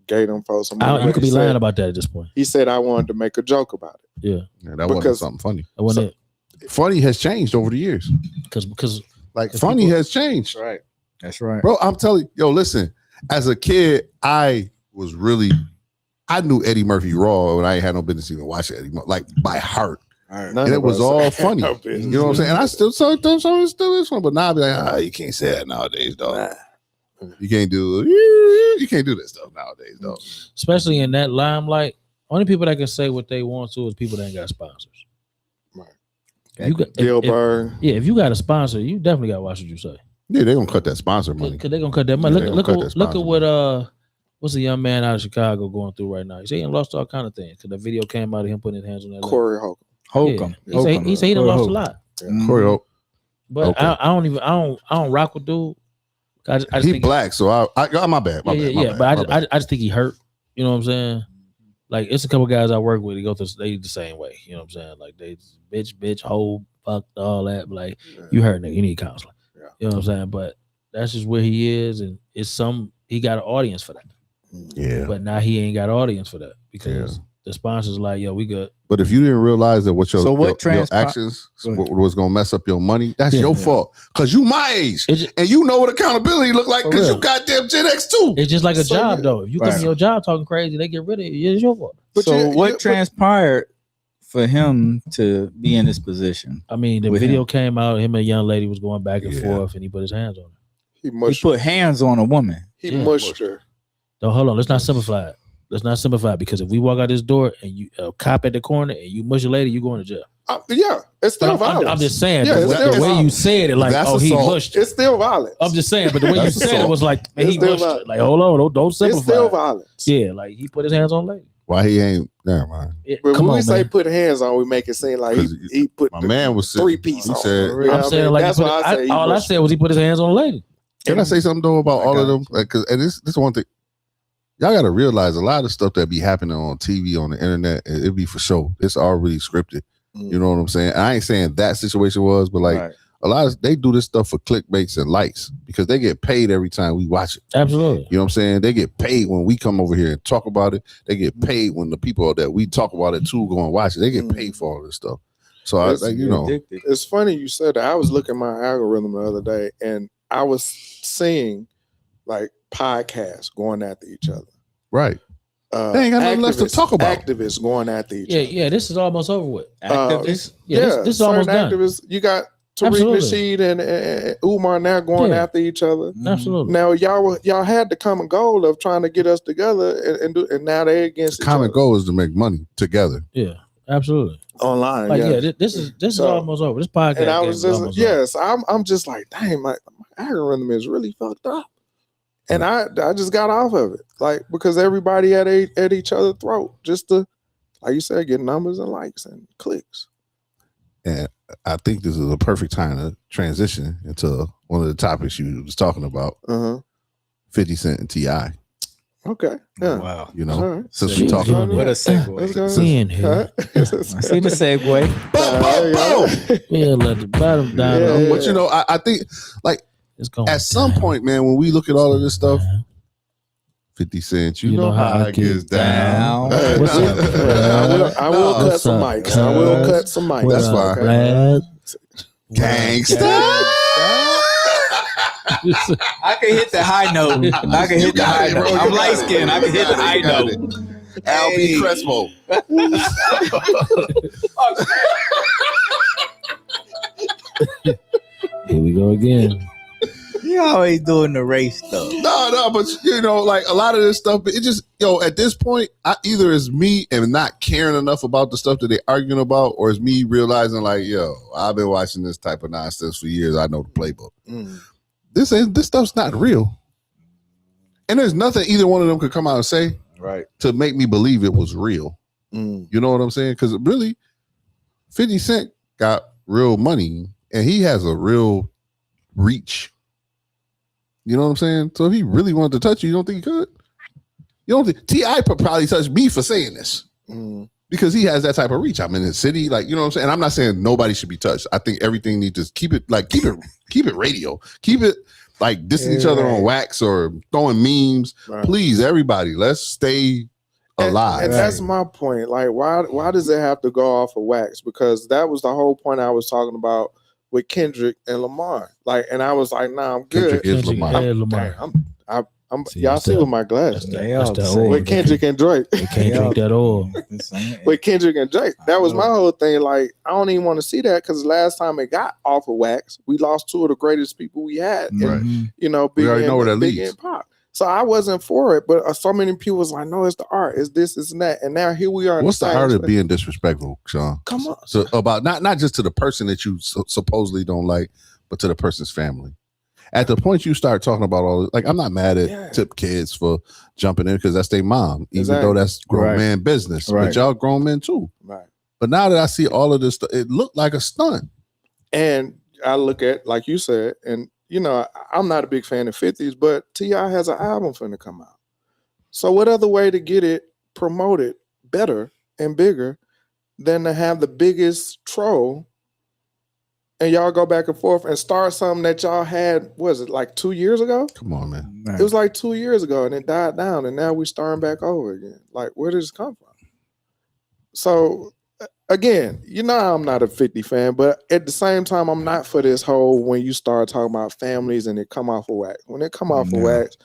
gave them folks some money. You But could he be said- lying about that at this point. He said, I wanted to make a joke about it. Yeah, Yeah, that wasn't Because- something funny. I wasn't Funny has changed over the years. because Like Because funny people- has changed. Right. That's right. Bro, I'm telling you, yo, listen, as a kid, I knew Eddie Murphy raw and I ain't had no business even watching Eddie Murphy, like by heart. None And it of was us all had funny. no You business. know what I'm saying? And I still still is fun, but now I be like, you can't say that nowadays, dog. Nah. You can't do that stuff nowadays, dog. especially in that limelight, only people that can say what they want to is people that ain't got sponsors. Right. You got, Bill Burr. if you got a sponsor, you definitely got to watch what you say. Yeah, they're gonna cut that sponsor money. Because they're gonna cut that money. Yeah, they look gonna cut that at sponsor what what's the young man out of Chicago going through right now? He said he done lost all kind of things. Because the video came out of him putting his hands on that. Corey Holcomb. Holcomb. Yeah. He said he done Corey lost Holcomb. a lot. Corey Hope, But Okay. I don't rock with dude. I just he think black, so my bad. My bad. But I just think he hurt. You know what I'm saying? Like it's a couple guys I work with. They the same way. You know what I'm saying? Like they bitch, hoe, fuck, all that. But like you hurt, nigga. You need counseling. Yeah. You know what I'm saying? But that's just where he is, and he got an audience for that. Yeah. But now he ain't got an audience for that because the sponsors like, yo, we good. But if you didn't realize that your actions Go ahead. was gonna mess up your money, that's Yeah. your fault. Cause you my age. It just, And you know what accountability look like For because real. you goddamn Gen X too. it's just like a So, job yeah. though. If you come Right. to your job talking crazy, they get rid of you. It's your fault. But So you- what you- transpired for him to be in this position? I mean, the With video him. came out. Him and a young lady was going back and Yeah. forth, and he put his hands on her. He He mushed, put hands on a woman. he Yeah. mushed her. No, hold on. Let's not simplify it. Because if we walk out this door and you a cop at the corner and you mush a lady, you going to jail. Yeah, it's still But violence. I'm just saying Yeah, the, it's way- still the way you violence. said it, like, That's oh, he assault. mushed. Her. It's still violence. I'm just saying, but the way you That's said it assault. was like, man, It's he still mushed. Her. violence. Like, hold on, don't It's simplify. still it. violence. Yeah, like he put his hands on a lady. Why he ain't never mind. But Come when we on, say man. put hands on, we make it seem like he put My the man was three piece he on. said- You know I'm what I saying mean? like That's he put why it- I say all I mushed said was he put his hands on a lady. Can I say something though about all of got them? Like, cause and this one thing. Y'all gotta realize a lot of stuff that be happening on TV, on the internet, it be for show. It's already scripted. You know what I'm saying? I ain't saying that situation was, but like Right. a lot of they do this stuff for clickbaits and likes because they get paid every time we watch it. Absolutely. You know what I'm saying? They get paid when we come over here and talk about it. They get paid when the people that we talk about it too go and watch it. They get paid for all this stuff. So I, That's like, you know, Addicted. It's funny you said that. I was looking at my algorithm the other day, and I was seeing like podcasts going after each other. right? They ain't got nothing left to talk about. Activists going after each Yeah, other. yeah. This is almost over with. Activists. This is almost certain done. activists. You got Tariq Absolutely. Nasheed and Umar now going Yeah. after each other. Absolutely. Now y'all had the common goal of trying to get us together, and now they against each Common other. goal is to make money together. Yeah, absolutely. Online. Like, yeah. this is So- almost over. This podcast. And I game was is just almost over. yes, I'm just like, dang, my algorithm is really fucked up. And I just got off of it. Like, because everybody at each other's throat just to, like you said, get numbers and likes and clicks. And I think this is a perfect time to transition into one of the topics you was talking about, Uh-huh. 50 Cent and T.I. Okay. Yeah. Wow. You know, All right. since we Jeez, talking man. What a Let's segue. go. Seeing here. Huh? I see the segue. Yeah, let the bottom down. Yeah. But you know, I think like It's going at some down. point, man, when we look at all of this stuff, 50 Cent, you know how it gets down. down. What's up? I will cut What's some up, mics. I will cuz? cut some mics. What That's up, fine. lad? Gangsta. I can hit the high note. I can You hit the got high it, note. bro. You I'm got light it. skinned. I can hit the high You got note. Al B. Crespo. Here we go again. You always doing the race stuff. No, but you know, like a lot of this stuff, it just, at this point, either it's me and not caring enough about the stuff that they're arguing about, or it's me realizing, like, I've been watching this type of nonsense for years. I know the playbook. This stuff's not real. And there's nothing either one of them could come out and say Right. to make me believe it was real. You know what I'm saying? Because really, 50 Cent got real money, and he has a real reach. You know what I'm saying? So if he really wanted to touch you, you don't think he could? You don't think T.I. probably touched me for saying this because he has that type of reach. I'm in the city, like, you know what I'm saying. And I'm not saying nobody should be touched. I think everything needs to keep it radio, keep it like dissing each other on wax or throwing memes. Right. Please, everybody, let's stay alive. And that's my point. Like, why does it have to go off of wax? Because that was the whole point I was talking about with Kendrick and Lamar. Like, and I was like, nah, I'm good. Kendrick is Lamar. Y'all see with my glasses. With Kendrick and Drake. You can't drink that oil. With Kendrick and Drake. That was my whole thing. Like, I don't even want to see that because last time it got off of wax, we lost two of the greatest people we had. Right. And, you know, we already know where that leads. Pop. So I wasn't for it, but so many people was like, no, it's the art, it's this, it's that. And now here we are. What's the art of being disrespectful, Sean? Come on. So about not just to the person that you supposedly don't like, but to the person's family. At the point you start talking about all this, like, I'm not mad at tip kids for jumping in because that's their mom, even though that's grown man business. Right. But y'all grown men too. Right. But now that I see all of this stuff, it looked like a stunt. And I look at, like you said, and you know, I'm not a big fan of 50s, but T.I. has an album finna come out. So what other way to get it promoted better and bigger than to have the biggest troll and y'all go back and forth and start something that y'all had, was it like 2 years ago? Come on, man. It was like 2 years ago and it died down and now we're starting back over again. Like, where did this come from? So, again, you know I'm not a 50 fan, but at the same time, I'm not for this whole when you start talking about families and it come off of wax. When it come off of wax,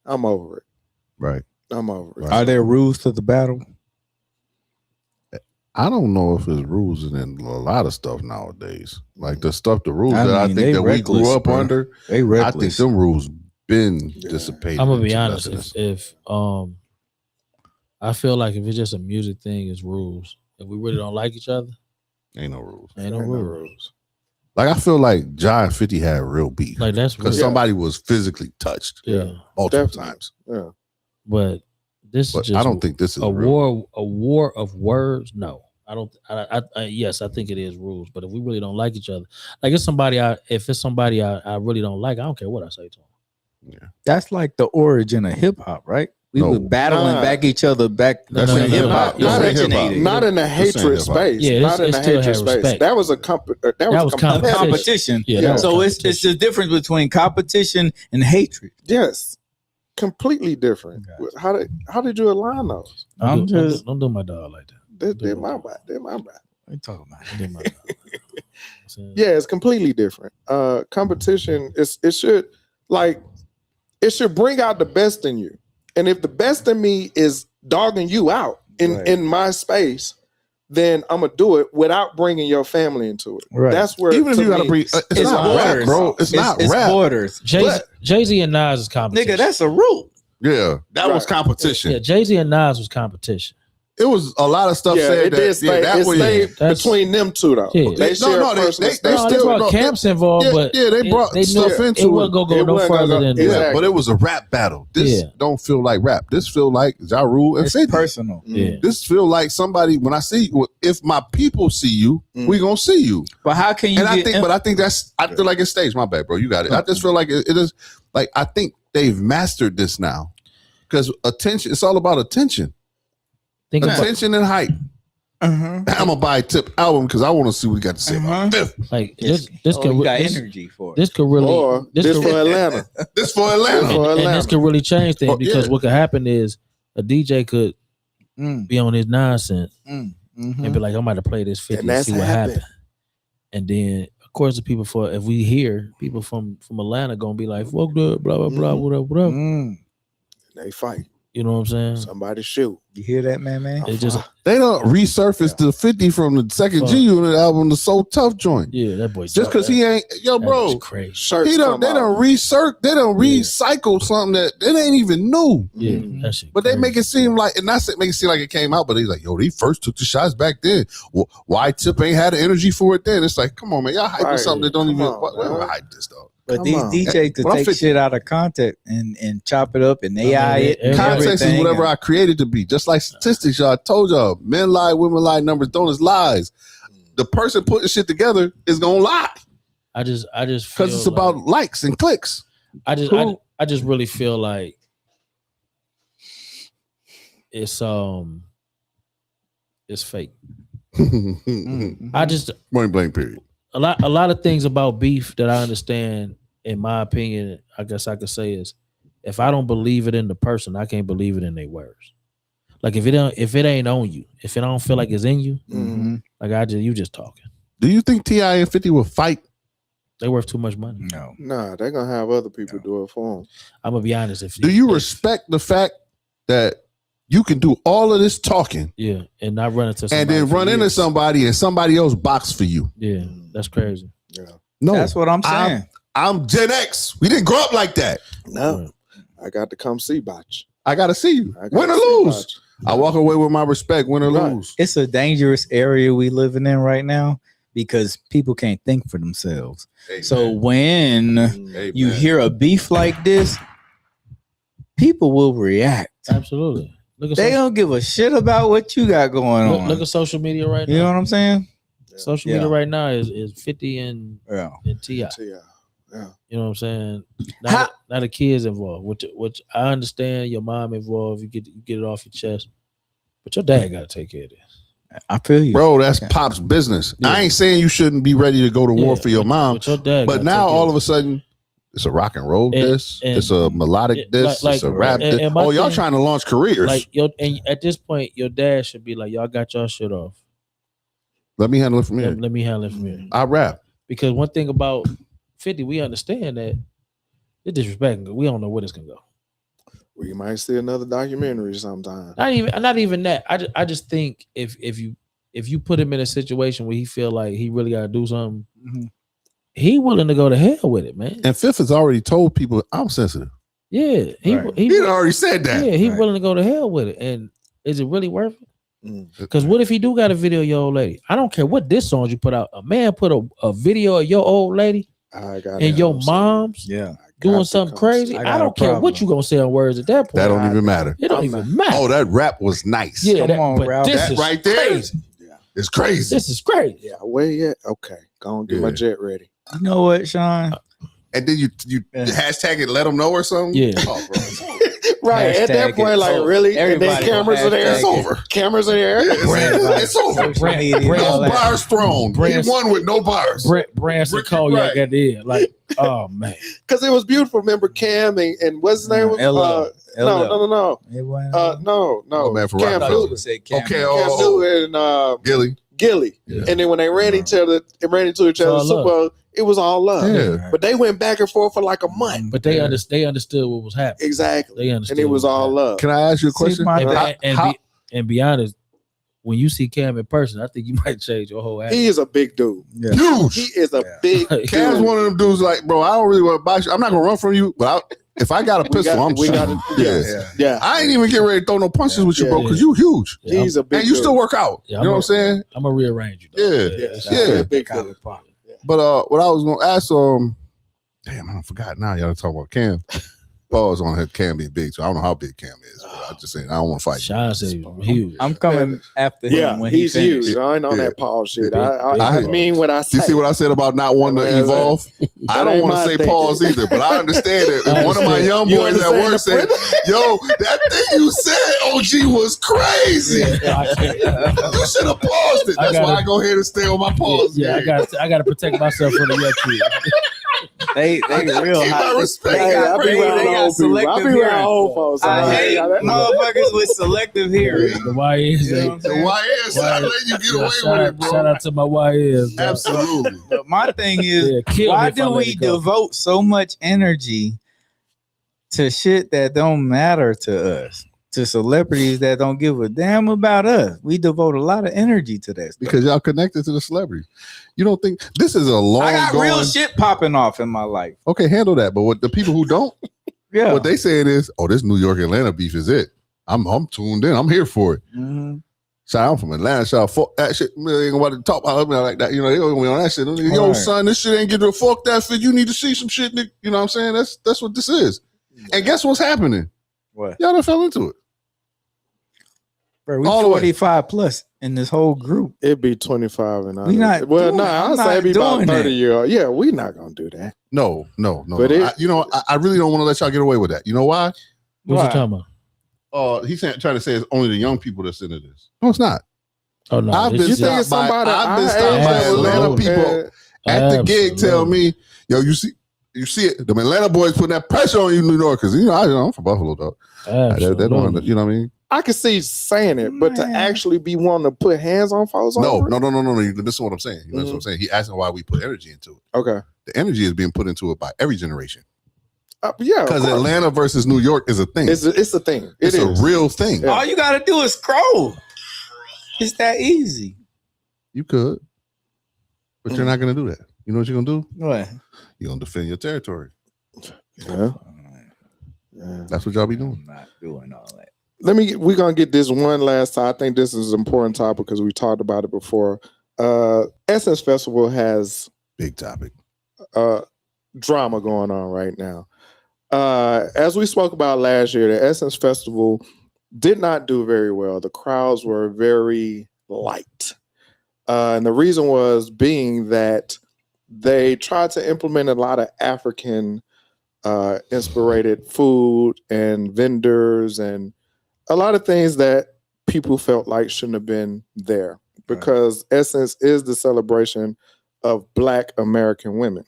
I'm over it. Right. I'm over it. Are there rules to the battle? I don't know if there's rules in a lot of stuff nowadays. Like the rules I think that we grew up under, I think them rules been dissipated. I'm gonna be honest. If I feel like if it's just a music thing, it's rules. If we really don't like each other, ain't no rules. Ain't no rules. Like I feel like John 50 had real beef. Like that's because somebody was physically touched. Multiple times. Yeah. But this is just I don't think this is a war of words. No. I don't. Yes, I think it is rules. But if we really don't like each other, like if it's somebody I really don't like, I don't care what I say to them. Yeah, that's like the origin of hip hop, right? We were battling back each other back. That's when hip hop originated. Not in the hatred space. Yeah, not in the hatred space. That was a competition. Yeah. So it's the difference between competition and hatred. Yes, completely different. Gotcha. How did you align those? Don't do my dog like that. They're my bad. They're my bad. What are you talking about? Yeah, it's completely different. Competition it should bring out the best in you. And if the best in me is dogging you out in my space, then I'm gonna do it without bringing your family into it. Right. That's where even if you gotta bring it's not rap, bro. It's not rap. Borders. Jay-Z and Nas is competition. Nigga, that's a rule. Yeah, that was competition. Yeah, Jay-Z and Nas was competition. It was a lot of stuff said that. Stayed between them two though. Yeah. They still brought camps involved, but they brought stuff into it. It wasn't gonna go no further than that. But it was a rap battle. This don't feel like rap. This feel like Ja Rule and 50. Personal. Yeah. This feel like somebody when I see if my people see you, we gonna see you. But how can you? And I think I feel like it's staged. My bad, bro. You got it. I just feel like it is like I think they've mastered this now because attention. It's all about attention. Attention and hype. I'm gonna buy a Tip album because I want to see what he got to say about Fifth. Like this could got energy for it. This could really this for Atlanta. This for Atlanta. And this could really change things because what could happen is a DJ could be on his nonsense and be like, I'm about to play this 50 and see what happens. And then of course the people if we hear people from Atlanta gonna be like, fuck that, blah blah blah, what up. They fight. You know what I'm saying? Somebody shoot. You hear that, man? They don't resurface the 50 from the second G Unit album, the So Tough joint. Yeah, that boy. Just because he ain't, bro. Crazy. They don't recycle something that it ain't even new. Yeah, that shit. But they make it seem like, and not make it seem like it came out, but he's like, they first took the shots back then. Well, why Tip ain't had the energy for it then? It's like, come on, man, y'all hyping something that don't even. Why hype this though? But these DJs could take shit out of context and chop it up and AI it. Context is whatever I created to be. Just like statistics, y'all. I told y'all, men lie, women lie, numbers don't is lies. The person putting shit together is gonna lie. I just because it's about likes and clicks. I just really feel like it's fake. I just point blank period. A lot of things about beef that I understand, in my opinion, I guess I could say is, if I don't believe it in the person, I can't believe it in their words. Like if it ain't on you, if it don't feel like it's in you, like you just talking. Do you think T.I. and 50 will fight? They worth too much money. No. Nah, they're gonna have other people do it for them. I'm gonna be honest. Do you respect the fact that you can do all of this talking, and not run into somebody and then run into somebody and somebody else box for you? Yeah, that's crazy. Yeah, no, that's what I'm saying. I'm Gen X. We didn't grow up like that. No, I got to come see Botch. I got to see you. Win or lose. I walk away with my respect. Win or lose. It's a dangerous area we living in right now because people can't think for themselves. Amen. So when you hear a beef like this, people will react. Absolutely. They don't give a shit about what you got going on. Look at social media right now. You know what I'm saying? Social media right now is 50 and T.I. Yeah. You know what I'm saying? Not the kids involved, which I understand your mom involved, you get it off your chest. But your dad gotta take care of this. I feel you. Bro, that's Pop's business. Yeah. I ain't saying you shouldn't be ready to go to war for your mom. But now all of a sudden it's a rock and roll disc. It's a melodic disc. It's a rap disc. Y'all trying to launch careers. Like and at this point, your dad should be like, y'all got y'all shit off. Let me handle it from here. Let me handle it from here. I rap. Because one thing about 50, we understand that it's disrespecting. We don't know where this can go. We might see another documentary sometime. Not even that. I just think if you put him in a situation where he feel like he really got to do something, he willing to go to hell with it, man. And Fifth has already told people I'm sensitive. Yeah, he already said that. Yeah, he's willing to go to hell with it. And is it really worth it? Because what if he do got a video of your old lady? I don't care what diss songs you put out. A man put a video of your old lady and your mom's doing something crazy. I don't care what you gonna say on words at that point. That don't even matter. It don't even matter. Oh, that rap was nice. Yeah, come on, Ralph. That right there, crazy. It's crazy. This is crazy. Yeah, where yet? Okay, go on, get my jet ready. You know what, Sean? And then you hashtag it, let them know or something. Yeah. Oh, bro. Right, at that point, like really, and then cameras are there. It's over. Cameras are there. It's over. No bars thrown. He won with no bars. Branson called you at the end. Like, oh man, because it was beautiful. Remember Cam and what's his name? No. Oh, man, for Cam Newton. Okay, Cam Newton and Gilly. Yeah. And then when they ran into each other Super Bowl, it was all love. Yeah. But they went back and forth for like a month. But they understood what was happening. Exactly. They understood. And it was all love. Can I ask you a question? And be honest, when you see Cam in person, I think you might change your whole attitude. He is a big dude. Yeah. Huge. He is a big dude. Cam's one of them dudes like, bro, I don't really want to box you. I'm not going to run from you, but if I got a pistol, I'm shooting. Yeah. I ain't even getting ready to throw no punches with you, bro, because you huge. Yeah, he's a big and you still work out. Yeah, you know what I'm saying? I'm going to rearrange you. Yeah. Big dude. But what I was going to ask, damn, I forgot now. Y'all talking about Cam. Pause on her. Cam be big, so I don't know how big Cam is. But I'm just saying, I don't want to fight. Sean said huge. I'm coming after him when he's he huge. I ain't on that pause shit. I mean what I say. You see what I said about not wanting to evolve? I don't want to say pause either, but I understand it. If one of my young boys at work said, yo, that thing you said, OG, was crazy. You should have paused it. That's why I go ahead and stay on my pause. Yeah, I got to protect myself from the young kids. They real hot. I be around old folks. I hate motherfuckers with selective hearing. The YS. The YS. I let you get away with it, bro. Shout out to my YS. Absolutely. But my thing is, why do we devote so much energy to shit that don't matter to us? To celebrities that don't give a damn about us. We devote a lot of energy to that stuff. Because y'all connected to the celebrities. You don't think this is a long I got real shit popping off in my life. Okay, handle that. But what the people who don't, what they saying is, oh, this New York Atlanta beef is it. I'm tuned in. I'm here for it. Mm-hmm. Shout out from Atlanta. Shout out, fuck that shit. They ain't gonna talk about me like that. You know, they don't be on that shit. Yo, son, this shit ain't get to fuck that fit. You need to see some shit. You know what I'm saying? That's what this is. And guess what's happening? What? Y'all done fell into it. Bro, we All the way. 45 plus in this whole group. It'd be 25 and We not well, doing no, it. I'm I'd say not it'd be about doing 30 that. year old. Yeah, we not gonna do that. No. But I really don't want to let y'all get away with that. You know why? What's Why? he talking about? He's trying to say it's only the young people that's into this. No, it's not. Oh no, I've this been is You think just- it's somebody I've been our stopped age by that was Atlanta low? people at the gig tell me, yo, you see it. The Atlanta boys putting that pressure on you, New Yorkers. You know, I'm from Buffalo, dog. They don't want to, you know what I mean? I can see saying it, but to Man. actually be wanting to put hands on folks. No. over it? You listen to what I'm saying. You listen to what I'm saying. He asking why we put energy into it. Okay. The energy is being put into it by every generation. Yeah, of Because course. Atlanta versus New York is a thing. It's a thing. It's a real thing. Yeah. All you gotta do is scroll. It's that easy. You could, but you're not going to do that. You know what you're going to do? What? You're going to defend your territory. Yeah. Yeah. That's what y'all be doing. I'm not doing all that. We're gonna get this one last time. I think this is an important topic because we talked about it before. Essence Festival has Big topic. drama going on right now. As we spoke about last year, the Essence Festival did not do very well. The crowds were very light. And the reason was being that they tried to implement a lot of African inspired food and vendors and a lot of things that people felt like shouldn't have been there because Essence is the celebration of Black American women.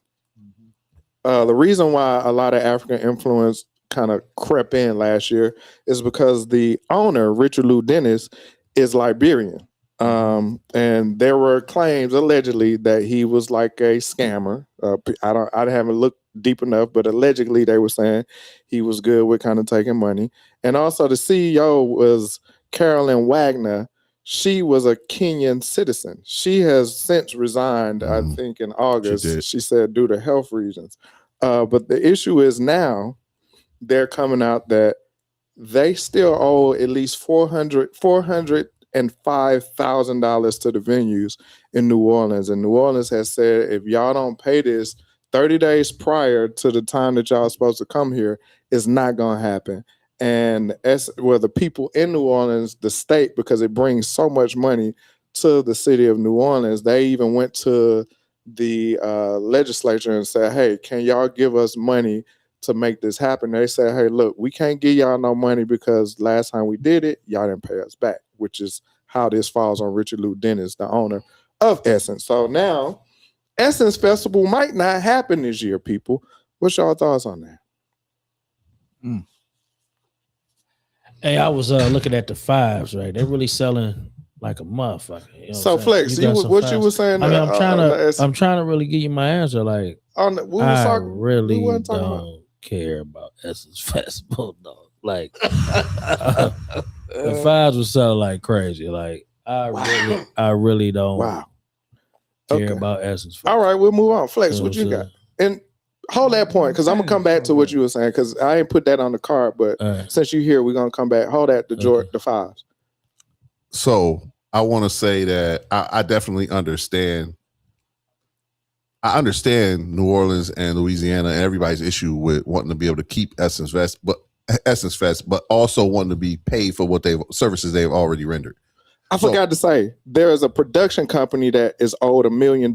The reason why a lot of African influence kind of crept in last year is because the owner, Richard Lou Dennis, is Liberian. And there were claims allegedly that he was like a scammer. I haven't looked deep enough, but allegedly they were saying he was good with kind of taking money. And also the CEO was Carolyn Wagner. She was a Kenyan citizen. She has since resigned, I think in August. She said due to health reasons. But the issue is now they're coming out that they still owe at least $405,000 to the venues in New Orleans. And New Orleans has said, if y'all don't pay this 30 days prior to the time that y'all are supposed to come here, it's not going to happen. And the people in New Orleans, the state, because it brings so much money to the city of New Orleans, they even went to the legislature and said, hey, can y'all give us money to make this happen? They said, hey, look, we can't give y'all no money because last time we did it, y'all didn't pay us back, which is how this falls on Richard Lou Dennis, the owner of Essence. So now Essence Festival might not happen this year, people. What's y'all thoughts on that? Hey, I was looking at the fives, right? They're really selling like a motherfucker. You know So Flex, you were saying. I mean, I'm trying to really give you my answer. Like, I really don't care about Essence Festival, dog. Like, the fives were selling like crazy. Like, I really don't care about Essence Festival. All right, we'll move on. Flex, what you got? And hold that point, because I'm gonna come back to what you were saying, because I ain't put that on the card, but since you're here, we're gonna come back. Hold that the fives. So I want to say that I definitely understand. I understand New Orleans and Louisiana and everybody's issue with wanting to be able to keep Essence Fest, but also wanting to be paid for what services they've already rendered. I forgot to say there is a production company that is owed $1 million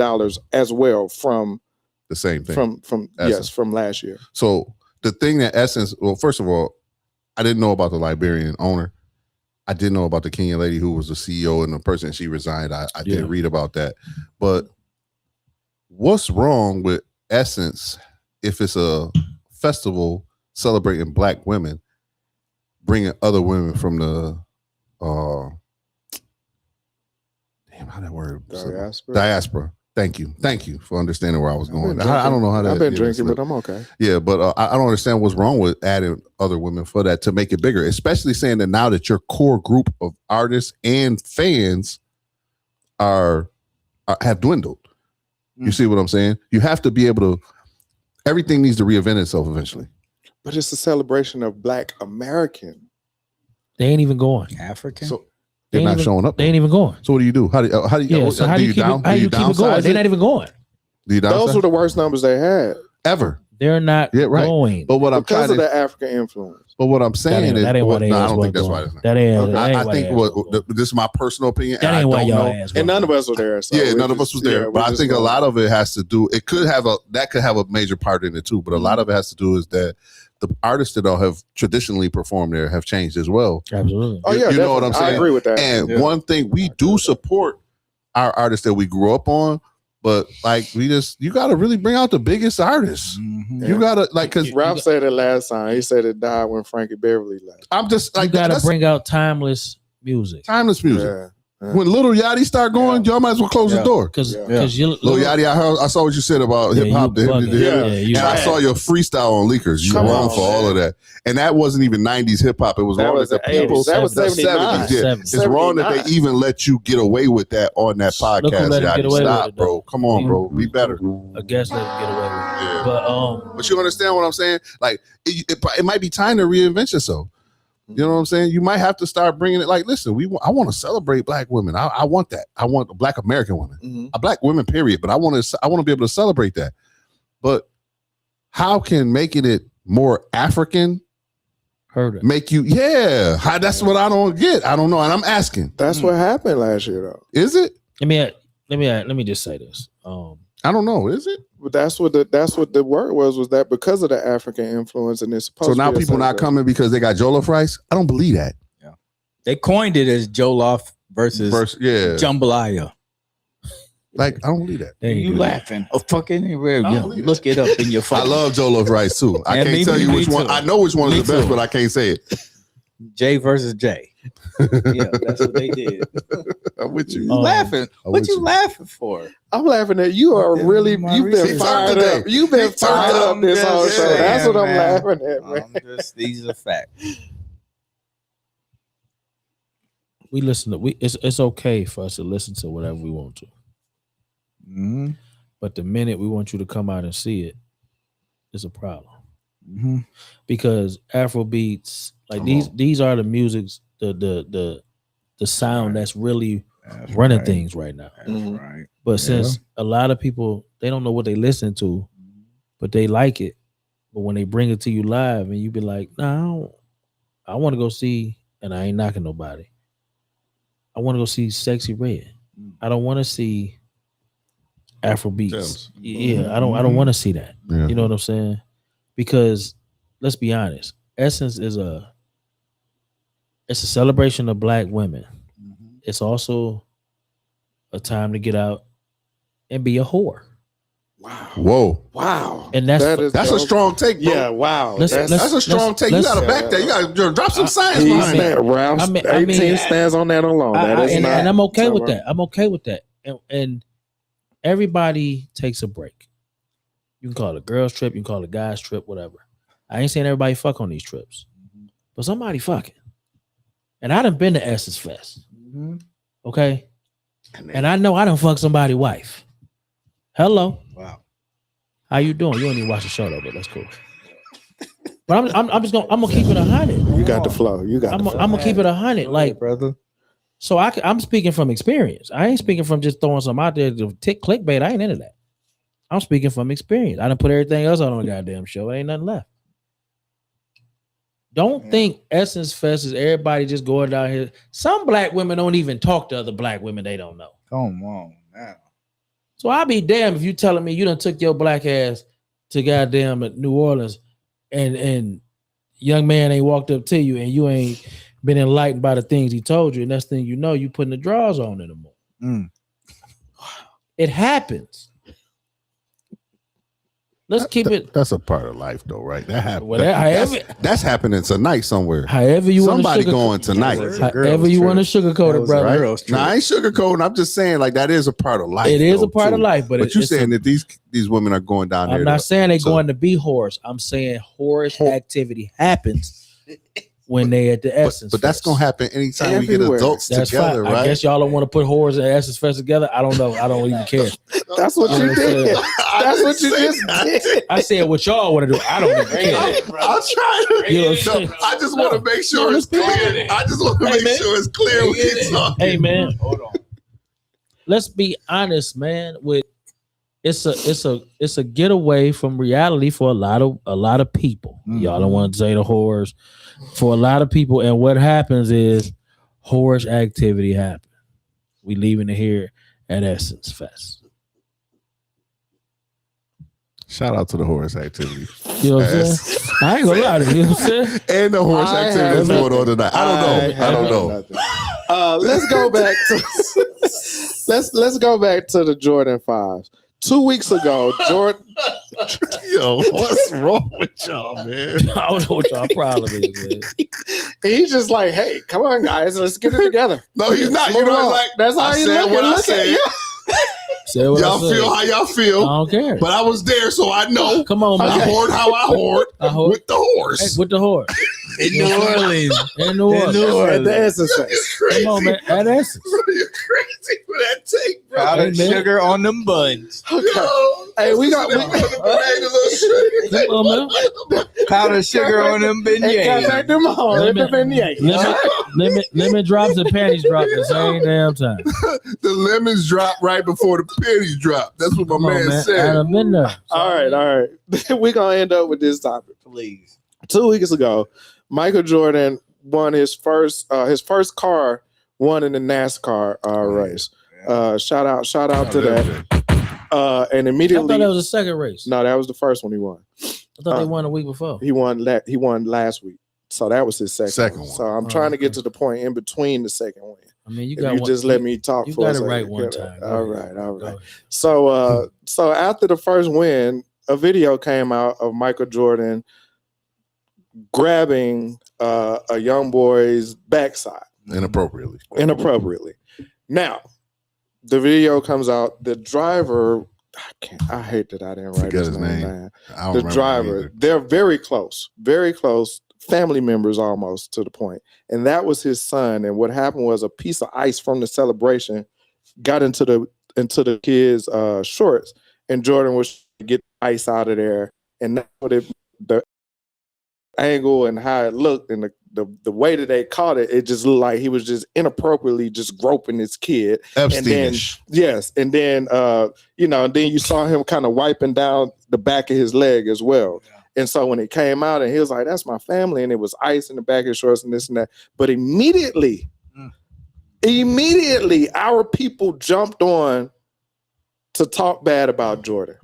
as well from the same thing from last year. So the thing that Essence, well, first of all, I didn't know about the Liberian owner. I didn't know about the Kenyan lady who was the CEO and the person she resigned. I did read about that. But what's wrong with Essence if it's a festival celebrating Black women, bringing other women from the how that word? Diaspora. Thank you for understanding where I was going. I don't know how that. I've been drinking, but I'm okay. Yeah, but I don't understand what's wrong with adding other women for that to make it bigger, especially saying that now that your core group of artists and fans have dwindled. You see what I'm saying? You have to be able to. Everything needs to reinvent itself eventually. But it's a celebration of Black American. They ain't even going. African. So they're not showing up. They ain't even going. So what do you do? How do you keep it going? They're not even going. Those were the worst numbers they had ever. They're not going. But what I'm because trying of to, the African influence. but what I'm saying is, that ain't why they no, I ass don't think that's wasn't why. going. It's not. That ain't. I think this is my personal opinion. That ain't why y'all ass. And none of us were there. So none of us was there. But I think a lot of it has to do. It could have a major part in it too. But a lot of it has to do is that the artists that have traditionally performed there have changed as well. Absolutely. Oh yeah, you know what I'm saying. I agree with that. And one thing we do support our artists that we grew up on. But like you got to really bring out the biggest artists. Mm-hmm. You got to because Ralph said it last time. He said it died when Frankie Beverly left. I'm just like you got to bring out timeless music. Timeless music. Yeah. When Little Yachty start going, y'all might as well close the door. Because Little Yachty, I saw what you said about hip hop. And I saw your freestyle on Leakers. You were wrong for all of that. And that wasn't even 90s hip hop. It was wrong that the people. That was 79. It's wrong that they even let you get away with that on that podcast. Yachty. Stop, bro. Come on, bro. Be better. I guess let them get away with it. Yeah. But you understand what I'm saying? Like, it might be time to reinvent yourself. You know what I'm saying? You might have to start bringing it. Like, listen, I want to celebrate black women. I want that. I want a black American woman, a black woman, period. But I want to be able to celebrate that. But how can making it more African make you? Yeah, that's what I don't get. I don't know, and I'm asking. That's what happened last year, though. Is it? Let me just say this. I don't know. Is it? But that's what the word was that because of the African influence and it's supposed so now to be people not coming because they got jollof rice. I don't believe that. Yeah, they coined it as jollof versus jambalaya. Like I don't believe that. You laughing? Oh, fucking anywhere. Look it up in your phone. I love jollof rice too. I can't tell you which one. I know which one is the best, but I can't say it. J versus J. Yeah, that's what they did. I'm with you. Laughing. What you laughing for? I'm laughing at you. Are really you've been fired up. You've been fired up this whole show. That's what I'm laughing at, man. These are facts. We listen to it's okay for us to listen to whatever we want to. Mm-hmm. But the minute we want you to come out and see it, it's a problem. Mm-hmm. Because Afro beats, like these are the musics, the sound that's really running things right now. That's right. But since a lot of people, they don't know what they listen to, but they like it. But when they bring it to you live and you be like, no, I want to go see, and I ain't knocking nobody. I want to go see Sexy Red. I don't want to see Afro beats. Yeah, I don't want to see that. Yeah. You know what I'm saying? Because let's be honest, Essence is a celebration of black women. Mm-hmm. It's also a time to get out and be a whore. Wow. And that's a strong take, bro. Yeah, wow. That's a strong take. You gotta back that. You gotta drop some science behind that. Ralph 18 stands on that alone. And I'm okay with that. I'm okay with that. And everybody takes a break. You can call it a girl's trip, you can call it a guy's trip, whatever. I ain't saying everybody fuck on these trips, but somebody fucking. And I done been to Essence Fest. Okay? And I know I done fuck somebody's wife. Hello. Wow. How you doing? You don't even watch the show though, but that's cool. But I'm gonna keep it 100. You got the flow. I'm gonna keep it 100. Like, brother. So I'm speaking from experience. I ain't speaking from just throwing some out there to clickbait. I ain't into that. I'm speaking from experience. I done put everything else out on the goddamn show. Ain't nothing left. Don't think Essence Fest is everybody just going down here. Some black women don't even talk to other black women they don't know. Come on now. So I'll be damned if you telling me you done took your black ass to goddamn New Orleans and young man ain't walked up to you and you ain't been enlightened by the things he told you. And next thing you know, you putting the drawers on in the morning. It happens. Let's keep it. That's a part of life, though, right? That happens. Well, that's happening tonight somewhere. However you want somebody going tonight. However you want to sugarcoat it, brother. Right? No, I ain't sugarcoating. I'm just saying, like that is a part of life. It is a part of life, but you're saying that these women are going down there. I'm not saying they're going to be whores. I'm saying whorish activity happens when they at the Essence. But that's gonna happen anytime we get adults together, right? I guess y'all don't want to put whores and Essence Fest together. I don't know. I don't even care. That's what you did. That's what you just did. I said what y'all want to do. I don't even care. I'm trying to. I just want to make sure it's clear. I just want to make sure it's clear what you're talking. Hey man, hold on. Let's be honest, man. With it's a getaway from reality for a lot of people. Y'all don't want to say the horrors for a lot of people. And what happens is horrors activity happen. We leaving it here at Essence Fest. Shout out to the horse activity. You know what I'm saying? I ain't gonna lie to you. You know what I'm saying? And the horse activity that's going on tonight. I don't know. Let's go back to let's go back to the Jordan 5s. 2 weeks ago, Jordan. Yo, what's wrong with y'all, man? I don't know what y'all problem is, man. He's just like, hey, come on, guys, let's get it together. No, he's not. You know, like that's how he said what I said. Y'all feel how y'all feel. I don't care. But I was there, so I know. Come on, man. I hoard how I hoard with the horse. Hey, with the horse. In New Orleans. In New Orleans. At the Essence Fest. Come on, man. At Essence. You're crazy for that take, bro. Powdered sugar on them buns. Hey, we got Come on, man. Powdered sugar on them beignets. Lemon drops and panties drop at the same damn time. The lemons drop right before the pennies drop. That's what my man said. I've been there. All right. We're going to end up with this topic. Please. 2 weeks ago, Michael Jordan won his first car won in the NASCAR race. Shout out to that. And immediately, I thought that was the second race. No, that was the first one he won. I thought they won a week before. He won last week, so that was his second one. one. So I'm trying to get to the point in between the second win. I mean, you just let me talk. You for got a it right second. one time. All right. So after the first win, a video came out of Michael Jordan grabbing a young boy's backside inappropriately. Now, the video comes out. The driver, I hate that I didn't write his name. Man. The driver, they're very close, family members almost to the point. And that was his son. And what happened was a piece of ice from the celebration got into the kid's shorts, and Jordan was trying to get the ice out of there. And that's what the angle and how it looked and the way that they caught it, it just looked like he was just inappropriately just groping his kid. Epsteinish. And then and then you saw him kind of wiping down the back of his leg as well. Yeah. And so when it came out and he was like, that's my family, and it was ice in the back of his shorts and this and that. But immediately our people jumped on to talk bad about Jordan.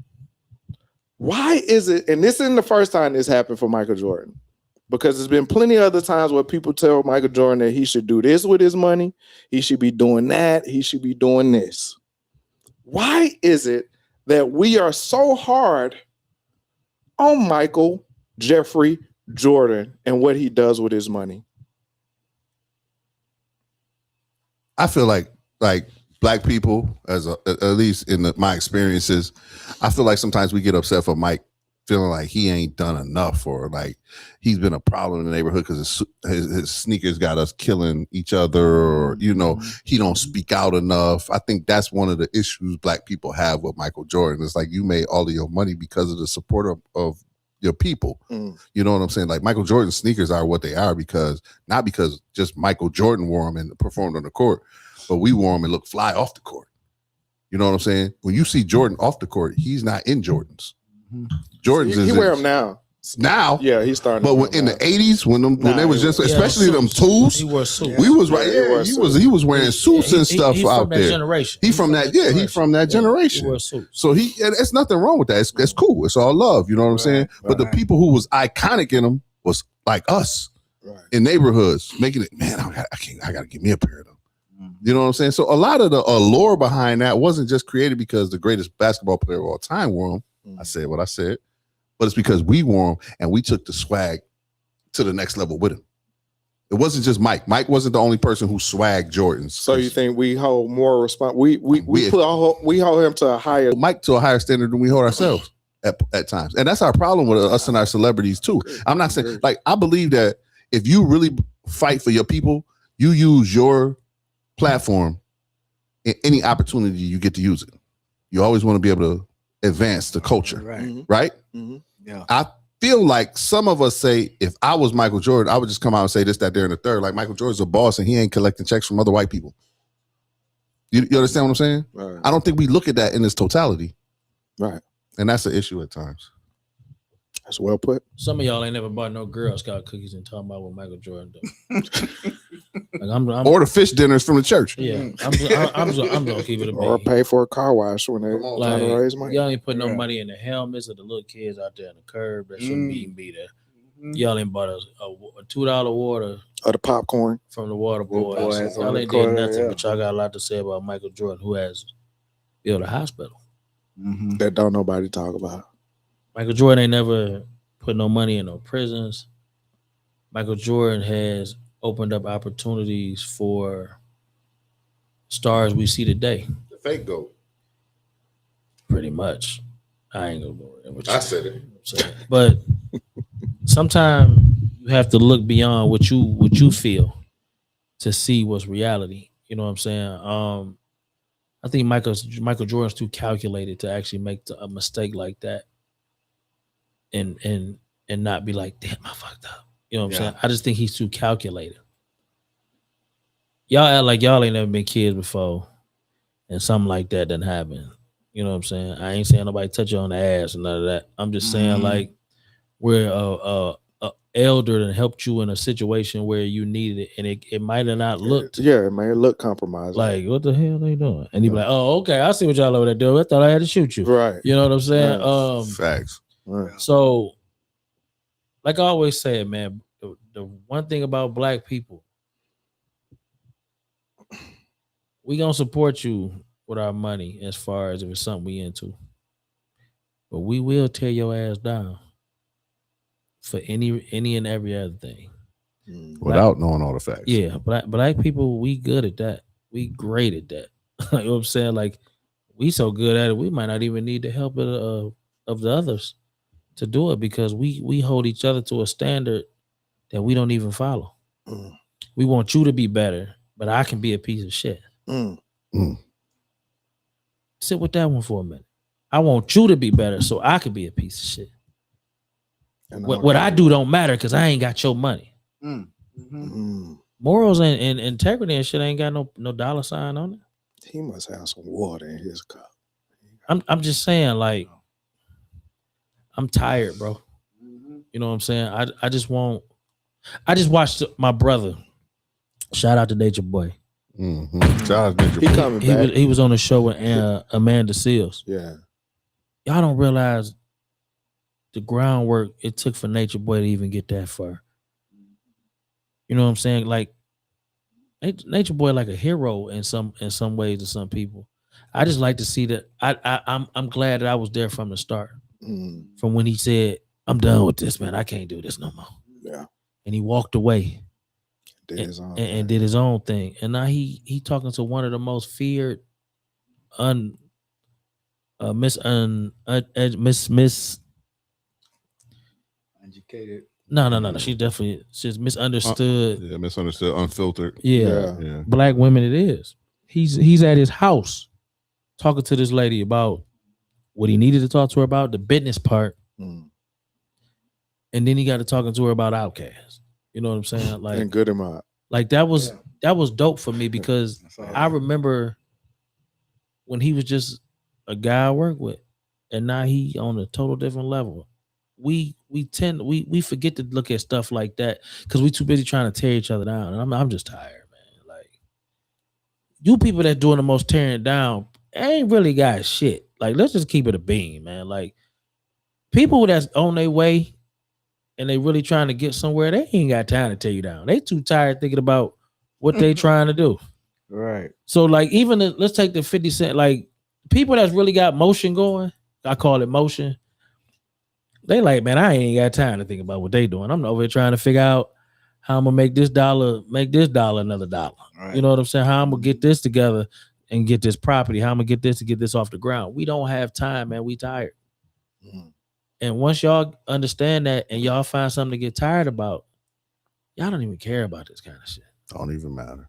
Why is it, and this isn't the first time this happened for Michael Jordan, because there's been plenty of other times where people tell Michael Jordan that he should do this with his money, he should be doing that, he should be doing this. Why is it that we are so hard on Michael Jeffrey Jordan and what he does with his money? I feel like Black people, at least in my experiences, I feel like sometimes we get upset for Mike feeling like he ain't done enough, or like he's been a problem in the neighborhood because his sneakers got us killing each other, or he don't speak out enough. I think that's one of the issues Black people have with Michael Jordan. It's like you made all of your money because of the support of your people. You know what I'm saying? Like Michael Jordan's sneakers are what they are not because just Michael Jordan wore them and performed on the court, but we wore them and look fly off the court. You know what I'm saying? When you see Jordan off the court, he's not in Jordans. Jordans he wear them now. Now, yeah, he's starting. But in the '80s, when they was just, especially them tools, he wore suits. We was right. Yeah, he was wearing suits and stuff out there. Generation. He from that. Yeah, he from that generation. He wore suits. So it's nothing wrong with that. It's cool. It's all love. You know what I'm saying? But the people who was iconic in them was like us in neighborhoods, making it. Man, I got to get me a pair of them. You know what I'm saying? So a lot of the allure behind that wasn't just created because the greatest basketball player of all time wore them. I said what I said, but it's because we wore them and we took the swag to the next level with him. It wasn't just Mike. Mike wasn't the only person who swagged Jordans. So you think we hold more responsibility? We hold him to a higher standard than we hold ourselves at times, and that's our problem with us and our celebrities too. I'm not saying I believe that if you really fight for your people, you use your platform in any opportunity you get to use it. You always want to be able to advance the culture, right? Yeah. I feel like some of us say, if I was Michael Jordan, I would just come out and say this, that, there, and the third. Like Michael Jordan's a boss and he ain't collecting checks from other white people. You understand what I'm saying? Right. I don't think we look at that in its totality. Right. And that's an issue at times. That's well put. Some of y'all ain't never bought no Girl Scout cookies and talking about what Michael Jordan do. Like I'm Or the fish dinners from the church. yeah, I'm gonna keep it a Or bean. pay for a car wash when they Come on, trying to raise Like money. y'all ain't put no Yeah. money in the helmets of the little kids out there on the curb that shouldn't even be there. Mhm. Y'all ain't bought a $2 water Or the popcorn. from the water boys. Boys on Y'all the ain't corner, did nothing, yeah. but y'all got a lot to say about Michael Jordan, who has built a hospital. Mhm. That don't nobody talk about. Michael Jordan ain't never put no money in no prisons. Michael Jordan has opened up opportunities for stars we see today, The fake goat. pretty much. I ain't gonna go there with you. I said it. But sometimes you have to look beyond what you feel to see what's reality. You know what I'm saying? I think Michael Jordan's too calculated to actually make a mistake like that, and not be like, damn, I fucked up. You know what I'm saying? I just think he's too calculated. Y'all act like y'all ain't never been kids before, and something like that didn't happen. You know what I'm saying? I ain't saying nobody touch you on the ass and none of that. I'm just saying Mhm. like where a elder that helped you in a situation where you needed it, and it might have not looked Yeah, it may look compromising. like what the hell they doing, and he be like, oh, okay, I see what y'all over there doing. I thought I had to shoot you. Right. You know what I'm saying? Right. Facts. Right. So, like I always say, man, the one thing about black people, we gonna support you with our money as far as if it's something we into, but we will tear your ass down for any and every other thing. Without knowing all the facts. Yeah, black people, we good at that. We great at that. You know what I'm saying? Like we so good at it, we might not even need the help of the others to do it because we hold each other to a standard that we don't even follow. Mm. We want you to be better, but I can be a piece of shit. Mm. Sit with that one for a minute. I want you to be better so I can be a piece of shit. And What I do don't matter because I ain't got your money. Mhm. Mm. Morals and integrity and shit ain't got no dollar sign on it. He must have some water in his cup. I'm just saying, like, I'm tired, bro. Mhm. You know what I'm saying? I just watched my brother. Shout out to Nature Boy. Shout out to Ninja He Boy. coming back. He was on the show with Amanda Seals. Yeah. Y'all don't realize the groundwork it took for Nature Boy to even get that far. You know what I'm saying? Like Nature Boy like a hero in some ways to some people. I just like to see that. I'm glad that I was there from the start. Mm. From when he said, "I'm done with this, man. I can't do this no more." Yeah. And he walked away Did his own and did his own thing. And now he talking to one of the most feared, Educated. No. She's misunderstood. Yeah, misunderstood, unfiltered. Yeah. Black women it is. He's at his house talking to this lady about what he needed to talk to her about, the business part. Mm. And then he got to talking to her about Outkast. You know what I'm saying? Like and good him out. Like that was dope for me because I remember when he was just a guy I work with, and now he on a total different level. We forget to look at stuff like that because we too busy trying to tear each other down. And I'm just tired, man. Like you people that doing the most tearing down ain't really got shit. Like let's just keep it a beam, man. Like people that's on their way and they really trying to get somewhere, they ain't got time to tear you down. They too tired thinking about what they trying to do. Right. So like even let's take the 50 Cent, like people that's really got motion going, I call it motion. They like, man, I ain't got time to think about what they doing. I'm over here trying to figure out how I'm gonna make this dollar another dollar. Right. You know what I'm saying? How I'm gonna get this together and get this property. How I'm gonna get this to get this off the ground. We don't have time, man. We tired. Mm. And once y'all understand that and y'all find something to get tired about, y'all don't even care about this kind of shit. Don't even matter.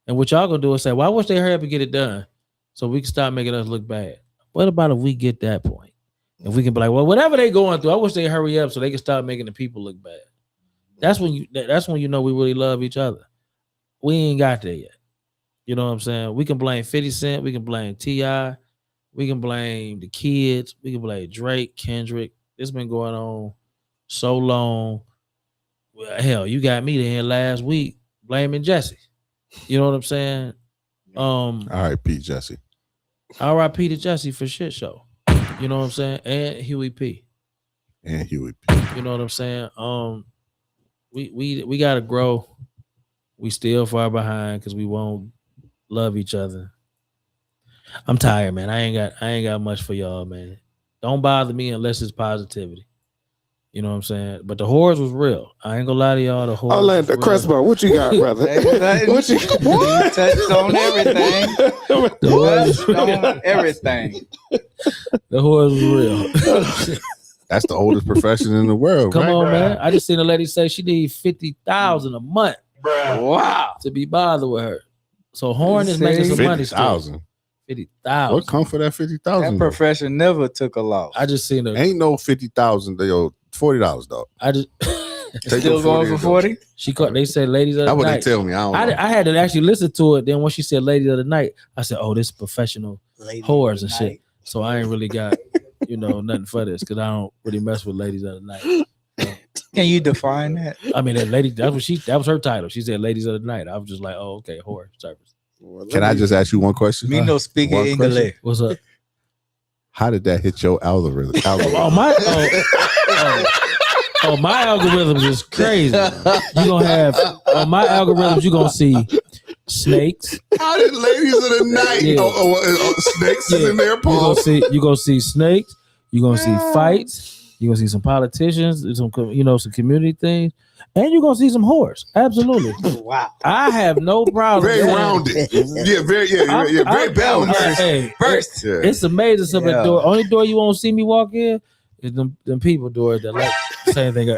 And what y'all gonna do is say, well, I wish they hurry up and get it done so we can stop making us look bad. What about if we get that point? If we can be like, well, whatever they going through, I wish they hurry up so they can stop making the people look bad. That's when you know we really love each other. We ain't got there yet. You know what I'm saying? We can blame 50 Cent, we can blame T.I., We can blame the kids. We can blame Drake, Kendrick. It's been going on so long. Well, hell, you got me there last week blaming Jesse. You know what I'm saying? R.I.P. Jesse. R.I.P. to Jesse for shit show. You know what I'm saying? And Huey P. You know what I'm saying? We gotta grow. We still far behind because we won't love each other. I'm tired, man. I ain't got much for y'all, man. Don't bother me unless it's positivity. You know what I'm saying? But the whores was real. I ain't gonna lie to y'all. The whores. Orlando Crespo, what you got, brother? What you touched on everything. Touched on everything. The whores was real. That's the oldest profession in the world. Come right? on, man. I just seen a lady say she need $50,000 a month. Wow. To be bothered with her. So Horn is making some money. 50,000. 50,000. What come for that 50,000? That profession never took a loss. I just seen her. Ain't no 50,000. They owe $40, dog. I just still going for 40. She caught. They said ladies of the That's what night. they tell me. I don't know. I had to actually listen to it. Then when she said ladies of the night, I said, "Oh, this professional whores and shit." So I ain't really got nothing for this because I don't really mess with ladies of the night. Can you define that? I mean, that lady. That was her title. She said ladies of the night. I was just like, "Oh, okay, whore service." Can I just ask you one question? Me no speak One English. question? What's up? How did that hit your algorithm? My algorithms is crazy. You gonna have on my algorithms. You gonna see snakes. How did ladies of the night? Yeah. Snakes is in their palm. You gonna see snakes. You gonna see fights. You gonna see some politicians. Some some community things, and you gonna see some whores. Absolutely. Wow. I have no problem. Very rounded. Very balanced. Hey, First. Yeah. it's amazing. Some of the Yeah. door. Only door you won't see me walk in is them people doors that like the same thing.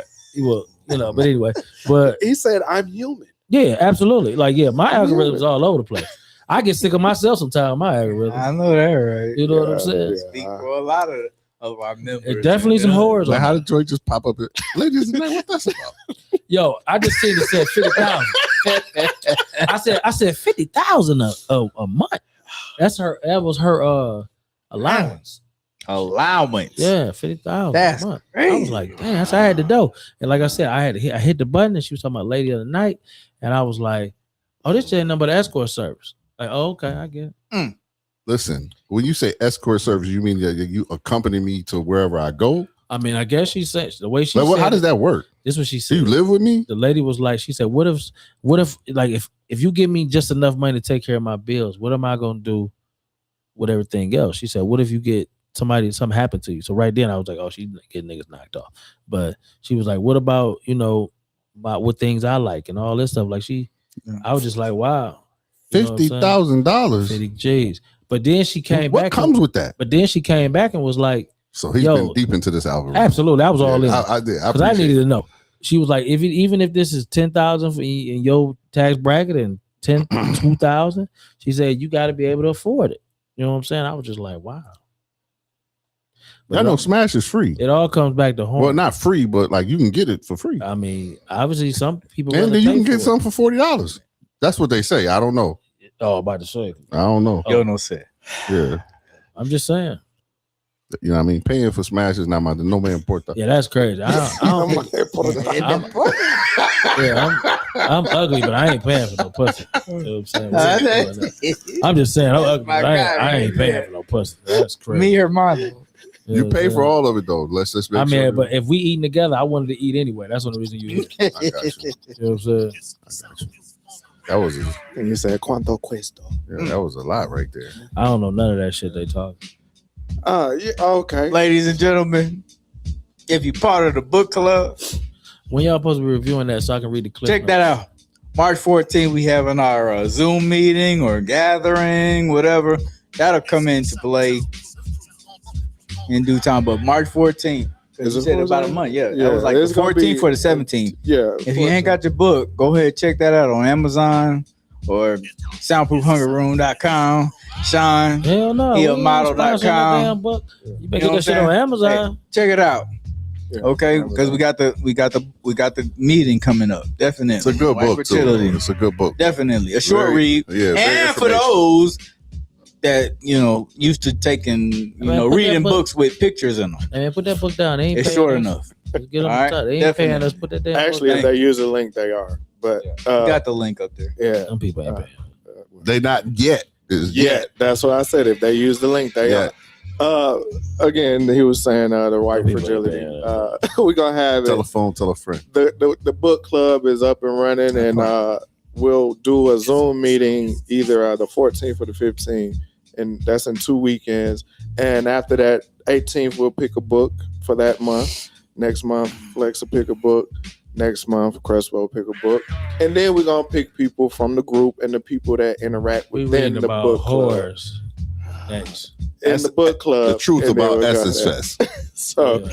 But anyway, but He said, "I'm human." yeah, absolutely. Like, yeah, my algorithm's all over the place. I get sick of myself sometimes. My algorithm. I know that, right? You know what I'm saying? Speak for a lot of our members. It's definitely some whores. Like, on how there. did Joy just pop up? Ladies of the night, what that's about? Yo, I just seen it said 50,000. I said 50,000 a month. That was her allowance. Allowance. Yeah, 50,000. That's a month. crazy. I was like, damn, that's I had to do. And like I said, I hit the button and she was talking about lady of the night. And I was like, oh, this ain't nothing but escort service. Like, oh, okay, I get it. Listen, when you say escort service, you mean that you accompany me to wherever I go? I mean, I guess she said the way she Like, said how does that work? this is what she Do said. you live with me? The lady was like, she said, what if like if you give me just enough money to take care of my bills, what am I gonna do with everything else? She said, what if you get something happened to you? So right then I was like, oh, she's getting niggas knocked off. But she was like, what about, about what things I like and all this stuff? Like I was just like, wow. $50,000. 50 G's. But then she came back. What comes with that? But then she came back and was like, So he's been deep into this algorithm. absolutely. I was all in. I did. Because I needed to know. She was like, even if this is 10,000 in your tax bracket and 2,000, she said you got to be able to afford it. You know what I'm saying? I was just like, wow. I know Smash is free. It all comes back to home. Well, not free, but like you can get it for free. I mean, obviously some people. And then you can get some. some for $40. That's what they say. I don't know. Oh, about to say. I don't know. Yo no sé. Yeah. I'm just saying. You know what I mean? Paying for Smash is not no man important. Yeah, that's crazy. I'm ugly, but I ain't paying for no pussy. You know what I'm saying? I'm just saying, I'm ugly, but I ain't paying for no pussy. That's crazy. Me or mine. You pay for all of it though. Let's just make sure. But if we eating together, I wanted to eat anyway. That's one of the reason you eat. I got you. You know what I'm saying? I got you. That was And you said "Cuánto cuesta?" that was a lot right there. I don't know none of that shit they talk. Yeah, okay. Ladies and gentlemen, if you're part of the book club, When y'all supposed to be reviewing that so I can read the clip? check that out. March 14th, we having our Zoom meeting or gathering, whatever. That'll come into play in due time. But March 14th, because you said about a month. Yeah, that was like the 14th or the 17th. Yeah. If you ain't got your book, go ahead, check that out on Amazon or soundproofhungerroom.com. Sean, Hell no. healmodel.com. You better get that shit on Amazon. Hey, check it out. Yeah, Okay, because we got the meeting coming up. Definitely, It's a good White book too. Fertility. It's a good book. Definitely a short Very- read. Yeah. very And for informational. those that used to taking Man, put reading that book- books with pictures in them. Hey, man, put that book down. They ain't It's paying short us. enough. Let's get on All right, the top. They ain't paying definitely. us. Put that damn Actually, book if down. they use a link, they are. But Got the link up there. yeah, Some people ain't paying. They not yet. It's yeah, that's what I said. If they use the link, they Yeah. are. Again, he was saying the white People ain't fragility. paying. We're gonna have it. Telephone, tell a friend. The book club is up and running, and we'll do a Zoom meeting either the 14th or the 15th, and that's in 2 weekends. And after that, 18th we'll pick a book for that month. Next month, Flex will pick a book. Next month, Crespo will pick a book, and then we're gonna pick people from the group and the people that interact We within reading the about book club. whores next. In the book club, The truth and then about we'll go Essence there. Fest. So.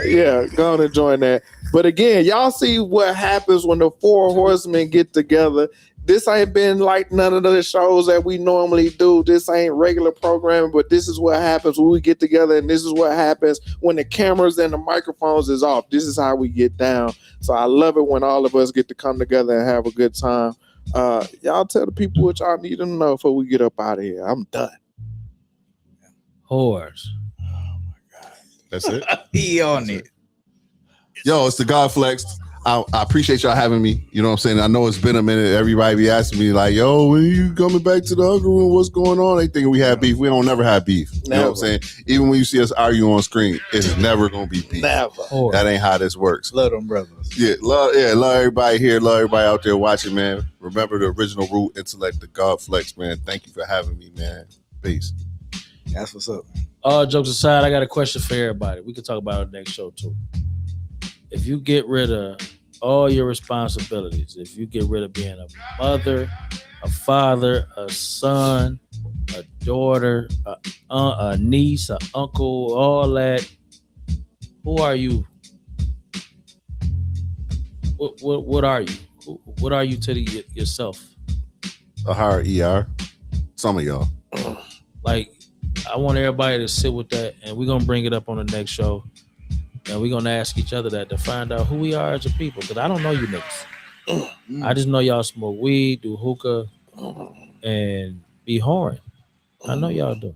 Yeah. Go on and join that. But again, y'all see what happens when the four horsemen get together. This ain't been like none of the shows that we normally do. This ain't regular programming, but this is what happens when we get together, and this is what happens when the cameras and the microphones is off. This is how we get down. So I love it when all of us get to come together and have a good time. Y'all tell the people what y'all need them to know before we get up out of here. I'm done. Whores. That's it. He on it. Yo, it's the God Flex. I appreciate y'all having me. You know what I'm saying? I know it's been a minute. Everybody be asking me like, yo, when you coming back to the Hunger Room? What's going on? They thinking we have beef. We don't never have beef. You know what I'm saying? Even when you see us argue on screen, it's never going to be beef. Never. Whores. That ain't how this works. Love them brothers. Love everybody here. Love everybody out there watching, man. Remember the original root intellect, the God Flex, man. Thank you for having me, man. Peace. That's what's up. All jokes aside, I got a question for everybody. We can talk about it next show too. If you get rid of all your responsibilities, if you get rid of being a mother, a father, a son, a daughter, a niece, an uncle, all that, who are you? What are you? What are you to yourself? A hard ER. Some of y'all. Like, I want everybody to sit with that, and we're gonna bring it up on the next show, and we're gonna ask each other that to find out who we are as a people. Because I don't know you niggas. I just know y'all smoke weed, do hookah, and be whoring. I know y'all do.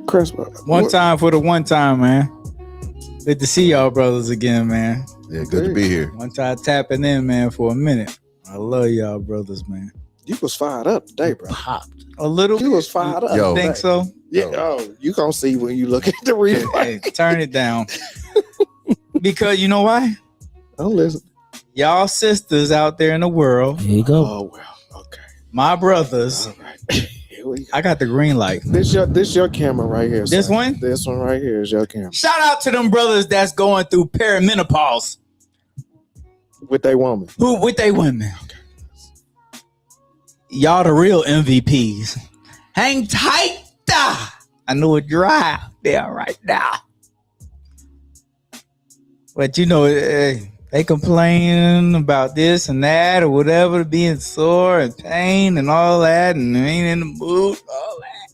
Crespo. One time for the one time, man. Good to see y'all brothers again, man. Yeah, good to be here. One time tapping in, man, for a minute. I love y'all brothers, man. You was fired up today, bro. Popped. A little. You was fired up. Yo. Think so? Yeah. Oh, you gonna see when you look at the replay. Hey, turn it down. Because you know why? Don't listen. Y'all sisters out there in the world, Here you go. Oh well. Okay. my brothers. All right. Here we go. I got the green light. This your camera right here. This son. one? This one right here is your camera. Shout out to them brothers that's going through perimenopause. With a woman. Who with they women? Y'all the real MVPs. Hang tight. I know it dry out there right now. But you know, they complain about this and that or whatever, being sore and pain and all that, and ain't in the mood, all that.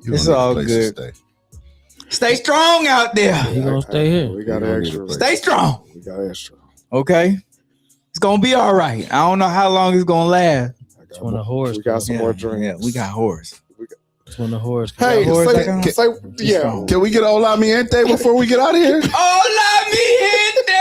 You It's don't need a all place to good. stay. Stay strong out there. You gonna stay here? We got You don't need extra. a place. Stay strong. We got extra. Okay? It's gonna be all right. I don't know how long it's gonna last. It's when the whores. We got some more drinks. Yeah, we got horse. It's when the whores. Hey, Horse, say, I can- say, yeah. Can we get Hola Mi Gente before we get out of here? Hola, mi gente!